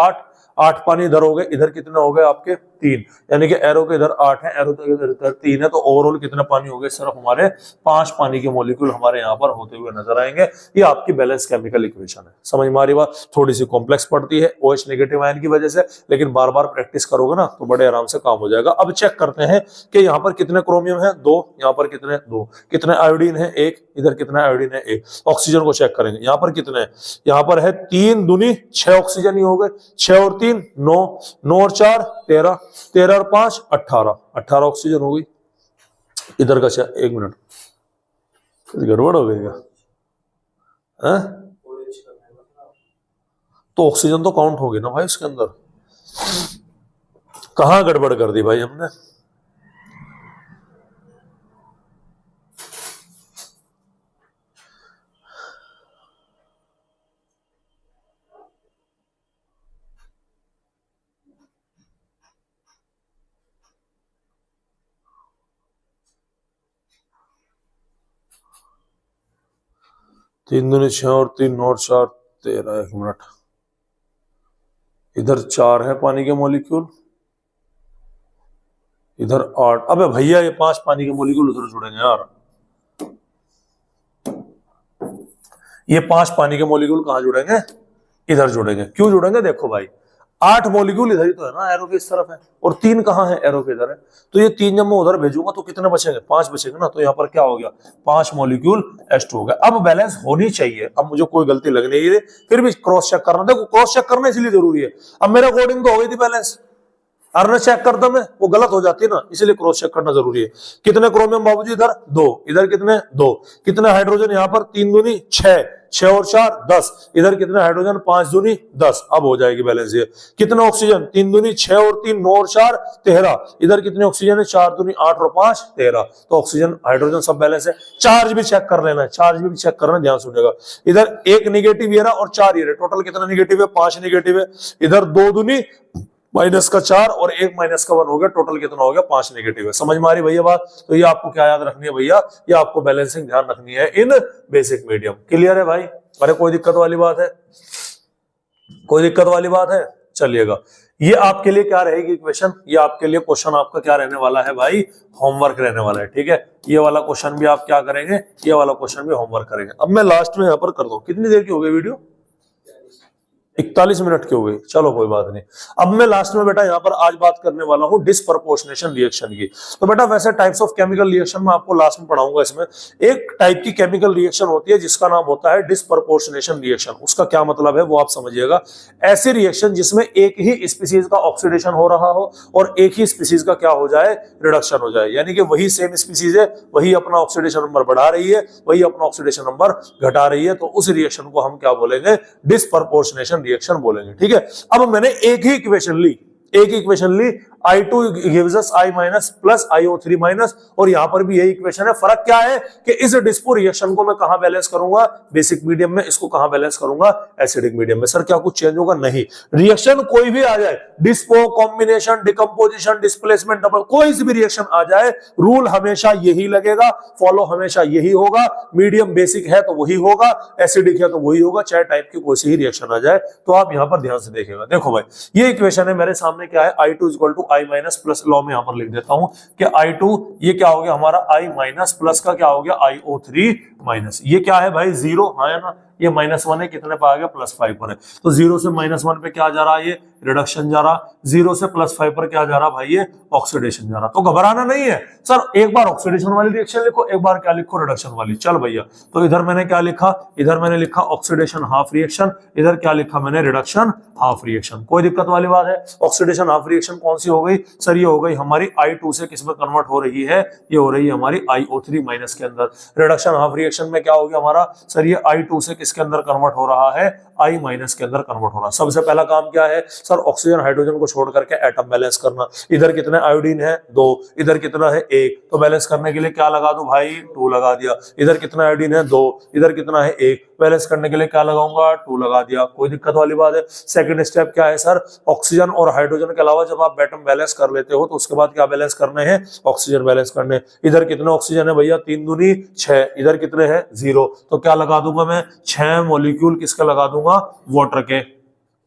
8 पानी इधर हो गए, इधर कितने हो गए आपके 3, यानी कि एरो के इधर 8 है, एरो के इधर 3 है, तो ओवरऑल कितने पानी हो गए? सिर्फ हमारे 5 पानी के मॉलिक्यूल हमारे यहाँ पर होते हुए नजर आएंगे। ये आपकी बैलेंस केमिकल इक्वेशन है। समझ में आ रही बात? थोड़ी सी कॉम्प्लेक्स पड़ती है OH नेगेटिव आयन की वजह से, लेकिन बार बार प्रैक्टिस करोगे ना तो बड़े आराम से काम हो जाएगा। अब चेक करते हैं कि यहाँ पर कितने क्रोमियम है? 2, यहाँ पर कितने? 2, कितने आयोडीन है? 1, इधर कितना आयोडीन है? 1। ऑक्सीजन को चेक करेंगे, यहाँ पर कितने है? यहाँ पर है 3 दूनी 6 ऑक्सीजन ही हो गए, 6 और 3 9, 9 और 4 13, 13 और 5 18, 18 ऑक्सीजन हो गई। इधर का 1 मिनट, गड़बड़ हो गई क्या? तो ऑक्सीजन तो काउंट होगी ना भाई इसके अंदर, कहां गड़बड़ कर दी भाई हमने? तीन दूनी 6 और 3 9 और 4 13, 1 मिनट, इधर 4 है पानी के मॉलिक्यूल, इधर 8। अबे भैया ये 5 पानी के मॉलिक्यूल उधर जुड़ेंगे यार, ये 5 पानी के मॉलिक्यूल कहां जुड़ेंगे? इधर जुड़ेंगे। क्यों जुड़ेंगे? देखो भाई 8 मॉलिक्यूल इधर ही तो है ना, एरो के इस तरफ है, और 3 कहां है? एरो के इधर है। तो ये 3 जब मैं उधर भेजूंगा तो कितने बचेंगे? 5 बचेंगे ना। तो यहाँ पर क्या हो गया? 5 मॉलिक्यूल H2 हो गया। अब बैलेंस होनी चाहिए। अब मुझे कोई गलती लग नहीं रही, फिर भी क्रॉस चेक करना। देखो क्रॉस चेक करना इसलिए जरूरी है। अब मेरे अकॉर्डिंग तो हो गई थी बैलेंस, अरे चेक करता मैं वो गलत हो जाती है ना, इसलिए क्रॉस चेक करना जरूरी है। कितने क्रोमियम बाबूजी? इधर 2, इधर कितने? 2, कितने हाइड्रोजन? यहाँ पर 3 दूनी 6, 6 और 4 10, इधर कितने हाइड्रोजन? 5 दूनी 10। अब हो जाएगी बैलेंस ये। कितना ऑक्सीजन? 3 दूनी 6 और 3 9 और 4 13, इधर कितने ऑक्सीजन है? 4 दूनी 8 और 5 13। तो ऑक्सीजन हाइड्रोजन सब बैलेंस है। चार्ज भी चेक कर लेना है, चार्ज भी चेक करना, ध्यान सुनिएगा। इधर 1 निगेटिव ये रहा और 4 ये रहा, टोटल कितना निगेटिव है? 5 निगेटिव है। इधर 2 दूनी -4 और 1 -1 हो गया, टोटल कितना हो गया? 5 नेगेटिव है। समझ में आ रही भैया बात? तो ये आपको क्या याद रखनी है भैया? ये आपको बैलेंसिंग ध्यान रखनी है इन बेसिक मीडियम। क्लियर है भाई? अरे कोई दिक्कत वाली बात है? कोई दिक्कत वाली बात है? चलिएगा, ये आपके लिए क्या रहेगी इक्वेशन? ये आपके लिए क्वेश्चन आपका क्या रहने वाला है भाई? होमवर्क रहने वाला है। ठीक है, ये वाला क्वेश्चन भी आप क्या करेंगे? ये वाला क्वेश्चन भी होमवर्क करेंगे। अब मैं लास्ट में यहाँ पर कर दूं, कितनी देर की हो गई वीडियो? 41 मिनट की हो गई। चलो कोई बात नहीं। अब मैं लास्ट में बेटा यहाँ पर आज बात करने वाला हूँ डिस्प्रपोर्शनेशन रिएक्शन की। तो बेटा वैसे टाइप्स ऑफ केमिकल रिएक्शन मैं आपको लास्ट में पढ़ाऊंगा। इसमें एक टाइप की केमिकल रिएक्शन होती है जिसका नाम होता है डिस्प्रपोर्शनेशन रिएक्शन। उसका क्या मतलब है वो आप समझिएगा। ऐसी रिएक्शन जिसमें एक ही स्पीसीज का ऑक्सीडेशन हो रहा हो और एक ही स्पीसीज का क्या हो जाए? रिडक्शन हो जाए। यानी कि वही सेम स्पीसीज है, वही अपना ऑक्सीडेशन नंबर बढ़ा रही है, वही अपना ऑक्सीडेशन नंबर घटा रही है, तो उस रिएक्शन को हम क्या बोलेंगे? डिस्प्रपोर्शनेशन रिएक्शन बोलेंगे। ठीक है, अब मैंने एक ही equation Lee, I2 gives us I minus plus IO3 minus, और यहां पर भी यही इक्वेशन है। फर्क क्या है कि इस डिस्पो रिएक्शन को मैं कहां बैलेंस करूंगा? बेसिक मीडियम में। इसको कहां बैलेंस करूंगा? एसिडिक मीडियम में। सर क्या कुछ चेंज होगा? नहीं। रिएक्शन कोई भी आ जाए, dispo, combination, decomposition, displacement, double, कोई सी भी रिएक्शन आ जाए, रूल हमेशा यही लगेगा, फॉलो हमेशा यही होगा। मीडियम बेसिक है तो वही होगा, एसिडिक है तो वही होगा, चाहे टाइप की कोई सी ही रिएक्शन आ जाए। तो आप यहां पर ध्यान से देखिएगा। देखो भाई ये इक्वेशन है मेरे सामने, क्या है? I2 equal to I minus plus, law में यहां पर लिख देता हूं कि I2 ये क्या हो गया हमारा? I माइनस प्लस का क्या हो गया? IO3 minus. ये क्या है भाई? 0 है ना, ये -1 है, कितने पे आ गया? +5 पर है। तो 0 से -1 पे क्या जा रहा है? ये रिडक्शन जा रहा। 0 से +5 पर क्या जा रहा भाई? ये ऑक्सीडेशन जा रहा। तो घबराना नहीं है सर, एक बार ऑक्सीडेशन वाली रिएक्शन लिखो, एक बार क्या लिखो? रिडक्शन वाली। चल भैया, तो इधर मैंने क्या लिखा? इधर मैंने लिखा ऑक्सीडेशन हाफ रिएक्शन, इधर क्या लिखा मैंने? Reduction half reaction. कोई दिक्कत वाली बात है? ऑक्सीडेशन हाफ रिएक्शन कौन सी हो गई सर? ये हो गई हमारी I2 से किस में कन्वर्ट हो रही है? ये हो रही है हमारी IO3 माइनस के अंदर। रिडक्शन हाफ रिएक्शन में क्या हो गया हमारा? सर ये I2 से किसके अंदर कन्वर्ट हो रहा है? I माइनस के अंदर कन्वर्ट हो रहा है। सबसे पहला काम क्या है सर? ऑक्सीजन हाइड्रोजन को छोड़ करके एटम बैलेंस करना। इधर कितने आयोडीन है? 2, इधर कितना है? 1। तो बैलेंस करने के लिए क्या लगा दूं भाई? 2 लगा दिया। इधर कितना आयोडीन है? 2, इधर कितना है? 1। बैलेंस करने के लिए क्या लगाऊंगा? 2 लगा दिया। कोई दिक्कत वाली बात है? सेकंड स्टेप क्या है सर? ऑक्सीजन और हाइड्रोजन के अलावा जब आप एटम बैलेंस कर लेते हो तो उसके बाद क्या बैलेंस करने हैं? ऑक्सीजन बैलेंस करने। इधर कितने ऑक्सीजन है भैया? 3 दूनी 6, इधर कितने हैं? 0। तो क्या लगा दूंगा मैं? 6 मॉलिक्यूल किसका लगा दूंगा? वाटर के।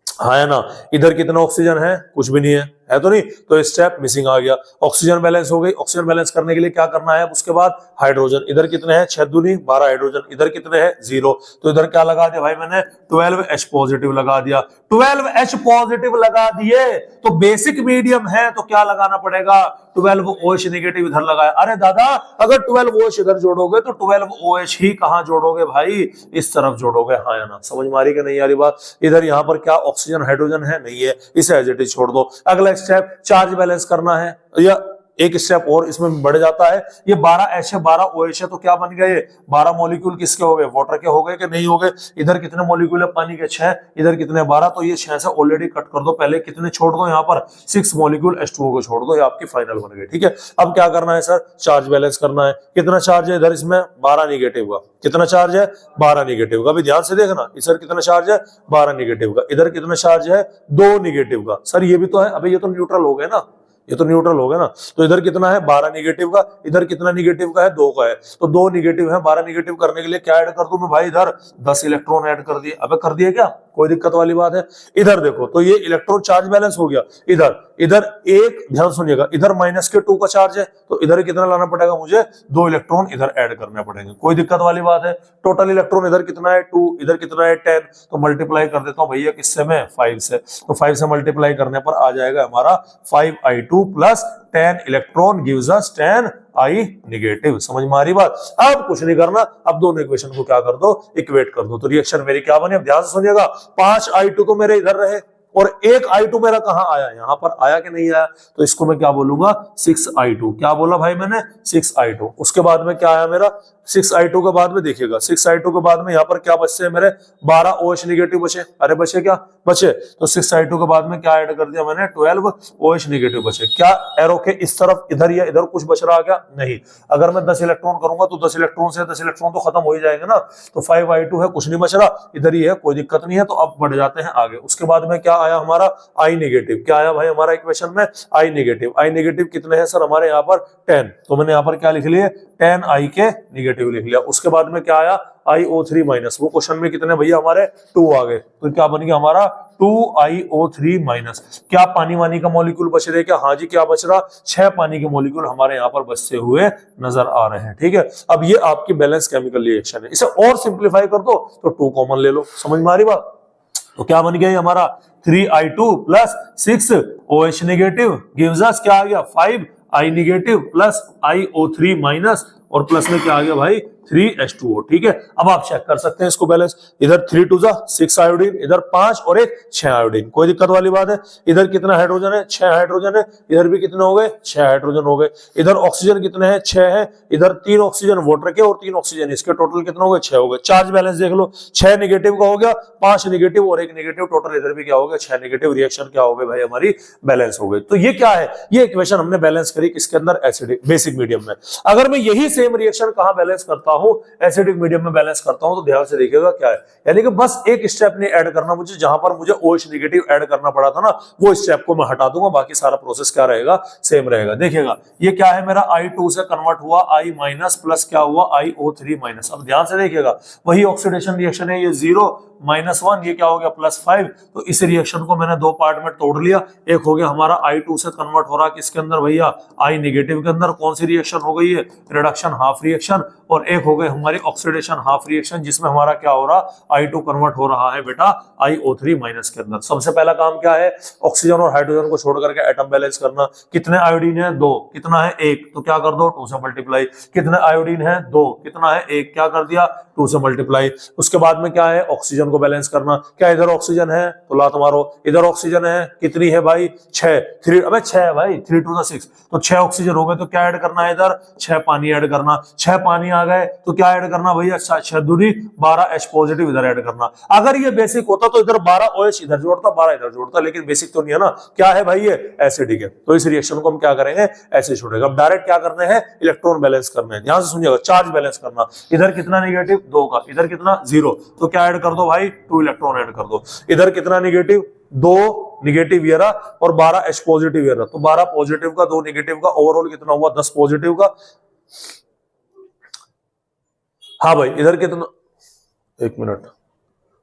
हाँ है ना। इधर कितना ऑक्सीजन है? कुछ भी नहीं है, है तो नहीं, तो स्टेप मिसिंग आ गया। ऑक्सीजन बैलेंस हो गई। ऑक्सीजन बैलेंस करने के लिए क्या करना है उसके बाद, हाइड्रोजन इधर कितने हैं 6 दूनी 12 हाइड्रोजन, इधर कितने हैं 0, तो इधर क्या लगा दिया भाई मैंने 12H पॉजिटिव लगा दिया। 12H पॉजिटिव लगा दिए तो बेसिक मीडियम है तो क्या लगाना पड़ेगा, 12OH नेगेटिव इधर लगाया। अरे दादा अगर 12OH इधर जोड़ोगे तो 12OH ही कहां जोड़ोगे भाई, इस तरफ जोड़ोगे, हाँ या ना, समझ मारी कि नहीं यारी बात। इधर यहां पर क्या ऑक्सीजन हाइड्रोजन है, नहीं है, इसे एज इट इज छोड़ दो। अगला स्टेप चार्ज बैलेंस करना है, या एक स्टेप और इसमें बढ़ जाता है। ये 12H है 12OH है तो क्या बन गए 12 मॉलिक्यूल किसके हो गए, वाटर के हो गए कि नहीं हो गए। इधर कितने मॉलिक्यूल है पानी के 6, इधर कितने 12, तो ये 6 से ऑलरेडी कट कर दो, पहले कितने छोड़ दो यहाँ पर 6 मॉलिक्यूल H2O को छोड़ दो, ये आपकी फाइनल बन गई। ठीक है, अब क्या करना है सर, चार्ज बैलेंस करना है। कितना चार्ज है इधर इसमें 12 निगेटिव का, कितना चार्ज है 12 निगेटिव का, अभी ध्यान से देखना इधर कितना चार्ज है 12 निगेटिव का, इधर कितना चार्ज है 2 निगेटिव का। सर ये भी तो है, अबे ये तो न्यूट्रल हो गए ना, ये तो न्यूट्रल हो गया ना, तो इधर कितना है 12 निगेटिव का, इधर कितना निगेटिव का है 2 का है, तो 2 निगेटिव है। 12 निगेटिव करने के लिए क्या ऐड कर दूं मैं भाई, इधर 10 इलेक्ट्रॉन ऐड कर दिए। अबे कर दिए क्या, कोई दिक्कत वाली बात है। इधर देखो तो ये इलेक्ट्रॉन चार्ज बैलेंस हो गया। इधर इधर एक, ध्यान सुनिएगा, इधर -2 का चार्ज है तो इधर कितना लाना पड़ेगा मुझे, 2 इलेक्ट्रॉन इधर ऐड करने पड़ेंगे, कोई दिक्कत वाली बात है। टोटल इलेक्ट्रॉन इधर कितना है 2, इधर कितना है 10, तो मल्टीप्लाई कर देता हूं भैया किससे मैं 5 से, तो 5 से मल्टीप्लाई करने पर आ जाएगा हमारा 5I2 plus 10 electron gives us 10I negative. समझ में आ रही बात। अब कुछ नहीं करना, अब दोनों इक्वेशन को क्या कर दो, इक्वेट कर दो, तो रिएक्शन मेरी क्या बनी, अब ध्यान से सुनिएगा। 5I2 तो मेरे इधर रहे और एक I2 मेरा कहां आया, यहां पर आया कि नहीं आया, तो इसको मैं क्या बोलूंगा 6I2। क्या बोला भाई मैंने 6I2। उसके बाद में क्या आया मेरा 6I2 के बाद में देखिएगा, 6I2 के बाद में यहां पर क्या बचे हैं मेरे 12OH नेगेटिव बचे। अरे बचे क्या बचे, तो 6I2 के बाद में क्या ऐड कर दिया मैंने 12OH नेगेटिव बचे। क्या एरो के इस तरफ इधर या इधर कुछ बच रहा क्या, नहीं। अगर मैं 10 इलेक्ट्रॉन करूंगा तो 10 इलेक्ट्रॉन से 10 इलेक्ट्रॉन तो खत्म हो ही जाएंगे ना, तो 5I2 है, कुछ नहीं बच रहा, इधर ही है, कोई दिक्कत नहीं है। तो अब बढ़ जाते हैं आगे। उसके बाद में क्या आया हमारा I नेगेटिव। क्या आया भाई हमारा इक्वेशन में I नेगेटिव। I नेगेटिव कितने हैं सर हमारे यहाँ पर 10, तो मैंने यहाँ पर क्या लिख लिए 10I के नेगेटिव लिख लिया। उसके बाद में क्या आया IO3 माइनस, वो क्वेश्चन में कितने भैया हमारे 2 आ गए, तो क्या बन गया हमारा 2IO3 माइनस। क्या पानी वानी का मॉलिक्यूल बच रहे क्या, हाँ जी क्या बच रहा 6 पानी के मॉलिक्यूल हमारे यहाँ पर बचते हुए नजर आ रहे हैं। ठीक है, अब ये आपकी बैलेंस केमिकल रिएक्शन है। इसे और सिंप्लीफाई कर दो तो 2 कॉमन ले लो, समझ में आ रही बात। तो क्या बन गया हमारा 3I2 plus 6OH negative gives us क्या आ गया 5I negative plus IO3 minus, और प्लस में क्या आ गया भाई 3H2O। ठीक है, अब आप चेक कर सकते हैं इसको बैलेंस। इधर 3 2 6 आयोडीन, इधर 5 और 1 6 आयोडीन, कोई दिक्कत वाली बात है। इधर कितना हाइड्रोजन है 6 हाइड्रोजन है, इधर भी कितने हो गए 6 हाइड्रोजन हो गए। इधर ऑक्सीजन कितने हैं 6 है, इधर 3 ऑक्सीजन वाटर के और 3 ऑक्सीजन इसके, टोटल कितने हो गए 6 हो गए। चार्ज बैलेंस देख लो 6 नेगेटिव का हो गया, 5 नेगेटिव और 1 नेगेटिव, टोटल इधर भी क्या हो गया 6 नेगेटिव। रिएक्शन क्या हो गई भाई हमारी बैलेंस हो गई। तो ये क्या है, ये इक्वेशन हमने बैलेंस करी किसके अंदर एसिडिक बेसिक मीडियम में। अगर मैं यही सेम रिएक्शन कहां बैलेंस करता हूं एसिडिक मीडियम में बैलेंस करता हूं, तो ध्यान से देखिएगा क्या है, यानी कि बस एक स्टेप नहीं ऐड करना मुझे, जहां पर मुझे OH नेगेटिव ऐड करना पड़ा था ना, वो स्टेप को मैं हटा दूंगा, बाकी सारा प्रोसेस क्या रहेगा सेम रहेगा। देखिएगा ये क्या है मेरा I2 से कन्वर्ट हुआ I माइनस प्लस क्या हुआ IO3 माइनस। अब ध्यान से देखिएगा वही ऑक्सीडेशन रिएक्शन है, ये 0 -1, ये क्या हो गया +5। तो इस रिएक्शन को मैंने 2 पार्ट में तोड़ लिया। एक हो गया हमारा I2 से कन्वर्ट हो रहा किसके अंदर भैया I नेगेटिव के अंदर, कौन सी रिएक्शन हो गई है रिडक्शन हाफ रिएक्शन, और एक हो गई हमारी ऑक्सीडेशन हाफ रिएक्शन जिसमें हमारा क्या हो रहा I2 कन्वर्ट हो रहा है बेटा IO3 माइनस के अंदर। सबसे पहला काम क्या है ऑक्सीजन और हाइड्रोजन को छोड़ करके एटम बैलेंस करना। कितने आयोडीन है 2, कितना है 1, तो क्या कर दो 2 से मल्टीप्लाई। कितने आयोडीन है 2, कितना है 1, क्या कर दिया 2 से मल्टीप्लाई। उसके बाद में क्या है ऑक्सीजन को बैलेंस करना। क्या इधर ऑक्सीजन है तो लात मारो, इधर ऑक्सीजन है कितनी है भाई 6, 3 अबे 6 है भाई 3 2 6, तो 6 ऑक्सीजन हो गए, तो क्या ऐड करना है इधर 6 पानी ऐड करना। 6 पानी आ गए तो क्या ऐड करना भैया 6 दूनी 12H पॉजिटिव इधर ऐड करना। अगर ये बेसिक होता तो इधर 12OH इधर जोड़ता 12 इधर जोड़ता, लेकिन बेसिक तो नहीं है ना, क्या है भाई ये एसिडिक है, तो इस रिएक्शन को हम क्या करेंगे ऐसे छोड़ेगा। अब डायरेक्ट क्या करने हैं इलेक्ट्रॉन बैलेंस करने हैं, ध्यान से सुनिएगा। चार्ज बैलेंस करना, इधर कितना नेगेटिव 2 का, इधर कितना 0, तो क्या ऐड कर दो भाई 2 इलेक्ट्रॉन ऐड कर दो। इधर कितना नेगेटिव 2 नेगेटिव ये रहा और 12H पॉजिटिव ये रहा, तो 12 पॉजिटिव का 2 नेगेटिव का ओवरऑल कितना हुआ 10 पॉजिटिव का। हाँ भाई इधर कितना, एक मिनट,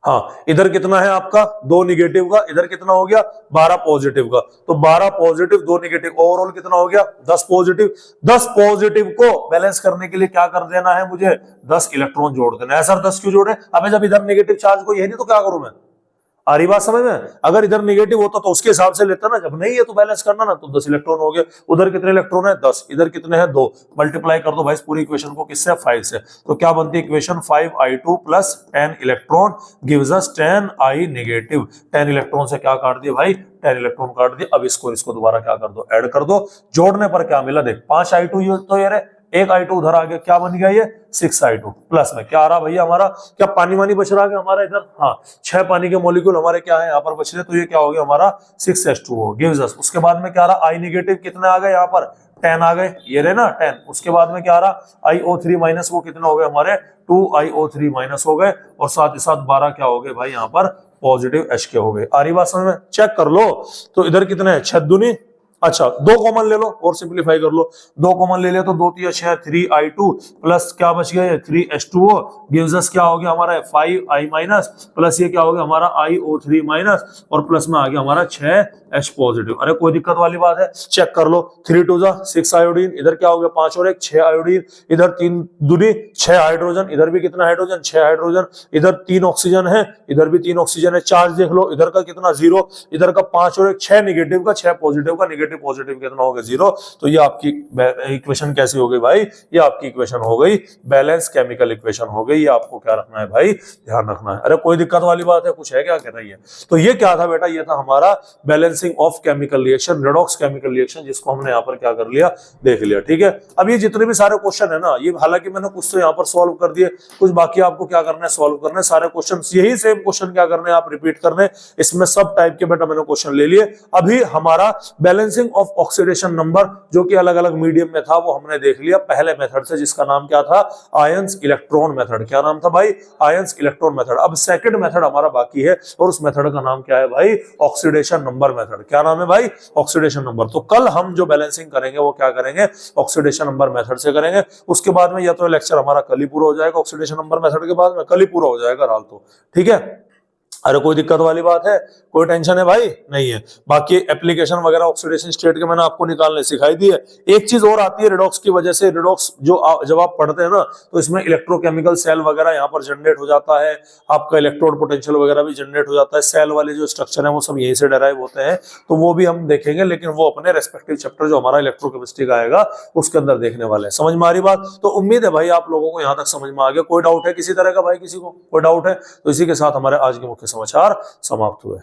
हाँ, इधर कितना है आपका 2 निगेटिव का, इधर कितना हो गया 12 पॉजिटिव का, तो 12 पॉजिटिव 2 निगेटिव, ओवरऑल कितना हो गया 10 पॉजिटिव। 10 पॉजिटिव को बैलेंस करने के लिए क्या कर देना है मुझे, 10 इलेक्ट्रॉन जोड़ देना है। सर 10 क्यों जोड़े, अबे जब इधर नेगेटिव चार्ज को यही नहीं तो क्या करूं मैं, आ रही बात समझ में। अगर इधर नेगेटिव होता तो उसके हिसाब से लेता ना, जब नहीं है तो बैलेंस करना ना, तो 10 इलेक्ट्रॉन हो गए। उधर कितने इलेक्ट्रॉन है 10, इधर कितने हैं 2, मल्टीप्लाई कर दो भाई पूरी इक्वेशन को किससे 5 से, तो क्या बनती है equation 5i2 plus 10 electron gives us 10i negative. 10 electron से क्या काट दिया भाई, 10 इलेक्ट्रॉन काट दिया। अब इसको दोबारा क्या कर दो, ऐड कर दो, जोड़ने पर क्या मिला देख 5i2 तो यार एक i2 उधर आ गया, क्या बन गया ये 6i2 प्लस में क्या आ रहा भैया हमारा, क्या पानी वानी बच रहा है हमारा इधर, हाँ 6 पानी के मॉलिक्यूल हमारे क्या है यहाँ पर बच रहे, तो ये क्या हो गया हमारा 6h2O गिव्स अस। उसके बाद में क्या आ रहा, I नेगेटिव कितने आ गए यहाँ पर 10 आ गए, ये रहे ना 10। उसके बाद में क्या आ रहा iO3 माइनस, वो कितना हो गए हमारे 2iO3 माइनस हो गए, और साथ ही साथ 12 क्या हो गए भाई यहाँ पर पॉजिटिव H के हो गए। आ रही बात समझ में, चेक कर लो। तो इधर कितने हैं 6 दूनी, अच्छा 2 कॉमन ले लो और सिंपलीफाई कर लो, 2 कॉमन ले लिया तो 2 3 6 3i2 प्लस क्या बच गया 3h2O गिव्स अस क्या हो गया हमारा 5i माइनस, प्लस ये क्या हो गया हमारा iO3 माइनस, और प्लस में आ गया हमारा 6h पॉजिटिव। अरे कोई दिक्कत वाली बात है, चेक कर लो 3 2 6 आयोडीन, इधर क्या हो गया 5 और 1 6 आयोडीन, इधर 3 दूनी 6 हाइड्रोजन, इधर भी कितना हाइड्रोजन 6 हाइड्रोजन, इधर 3 ऑक्सीजन है, इधर भी 3 ऑक्सीजन है। चार्ज देख लो, इधर का कितना 0, इधर का 5 और 1 6 निगेटिव का, 6 पॉजिटिव का, निगेटिव पॉजिटिव कितना हो गया 0। तो ये आपकी इक्वेशन कैसी हो गई भाई, ये आपकी इक्वेशन हो गई बैलेंस केमिकल इक्वेशन हो गई। ये आपको क्या रखना है भाई, ध्यान रखना है। अरे कोई दिक्कत वाली बात है, कुछ है क्या, कह रही है। तो ये क्या था बेटा, ये था हमारा balancing of chemical reaction, redox chemical reaction, जिसको हमने यहाँ पर क्या कर लिया, देख लिया। ठीक है, अब ये जितने भी सारे क्वेश्चन है ना, ये हालांकि मैंने कुछ तो यहाँ पर सॉल्व कर दिए, कुछ बाकी आपको क्या करना है, सॉल्व करना है। सारे क्वेश्चन यही सेम क्वेश्चन क्या करने हैं आप, रिपीट करने। इसमें सब टाइप के बेटा मैंने क्वेश्चन ले लिए। अभी हमारा बैलेंसिंग ऑफ ऑक्सीडेशन नंबर, जो कि अलग अलग मीडियम में था, वो हमने देख लिया पहले मेथड से, जिसका नाम क्या था, आयंस इलेक्ट्रॉन मेथड। क्या नाम था भाई, आयंस इलेक्ट्रॉन मेथड। अब सेकंड मेथड हमारा बाकी है, और उस मेथड का नाम क्या है भाई, ऑक्सीडेशन नंबर मेथड। क्या नाम है भाई, ऑक्सीडेशन नंबर। तो कल हम जो बैलेंसिंग करेंगे वो क्या करेंगे, ऑक्सीडेशन नंबर मेथड से करेंगे। उसके बाद में या तो लेक्चर हमारा कल ही पूरा हो जाएगा, ऑक्सीडेशन नंबर मेथड के बाद में कल ही पूरा हो जाएगा राल, तो ठीक है। अरे कोई दिक्कत वाली बात है, कोई टेंशन है भाई, नहीं है। बाकी एप्लीकेशन वगैरह ऑक्सीडेशन स्टेट के मैंने आपको निकालने सिखाई दी है। एक चीज और आती है रिडॉक्स की वजह से, रिडॉक्स जब आप पढ़ते हैं ना, तो इसमें इलेक्ट्रोकेमिकल सेल वगैरह यहाँ पर जनरेट हो जाता है, आपका इलेक्ट्रोड पोटेंशियल वगैरह भी जनरेट हो जाता है। सेल वाले जो स्ट्रक्चर है वो सब यहीं से डेराइव होते हैं, तो वो भी हम देखेंगे, लेकिन वो अपने रेस्पेक्टिव चैप्टर जो हमारा इलेक्ट्रोकेमिस्ट्री का आएगा उसके अंदर देखने वाले हैं। समझ में आ रही बात। तो उम्मीद है भाई आप लोगों को यहाँ तक समझ में आ गया। कोई डाउट है किसी तरह का भाई, किसी को कोई डाउट है तो इसी के साथ हमारे आज के मुख्य समाचार समाप्त हुए।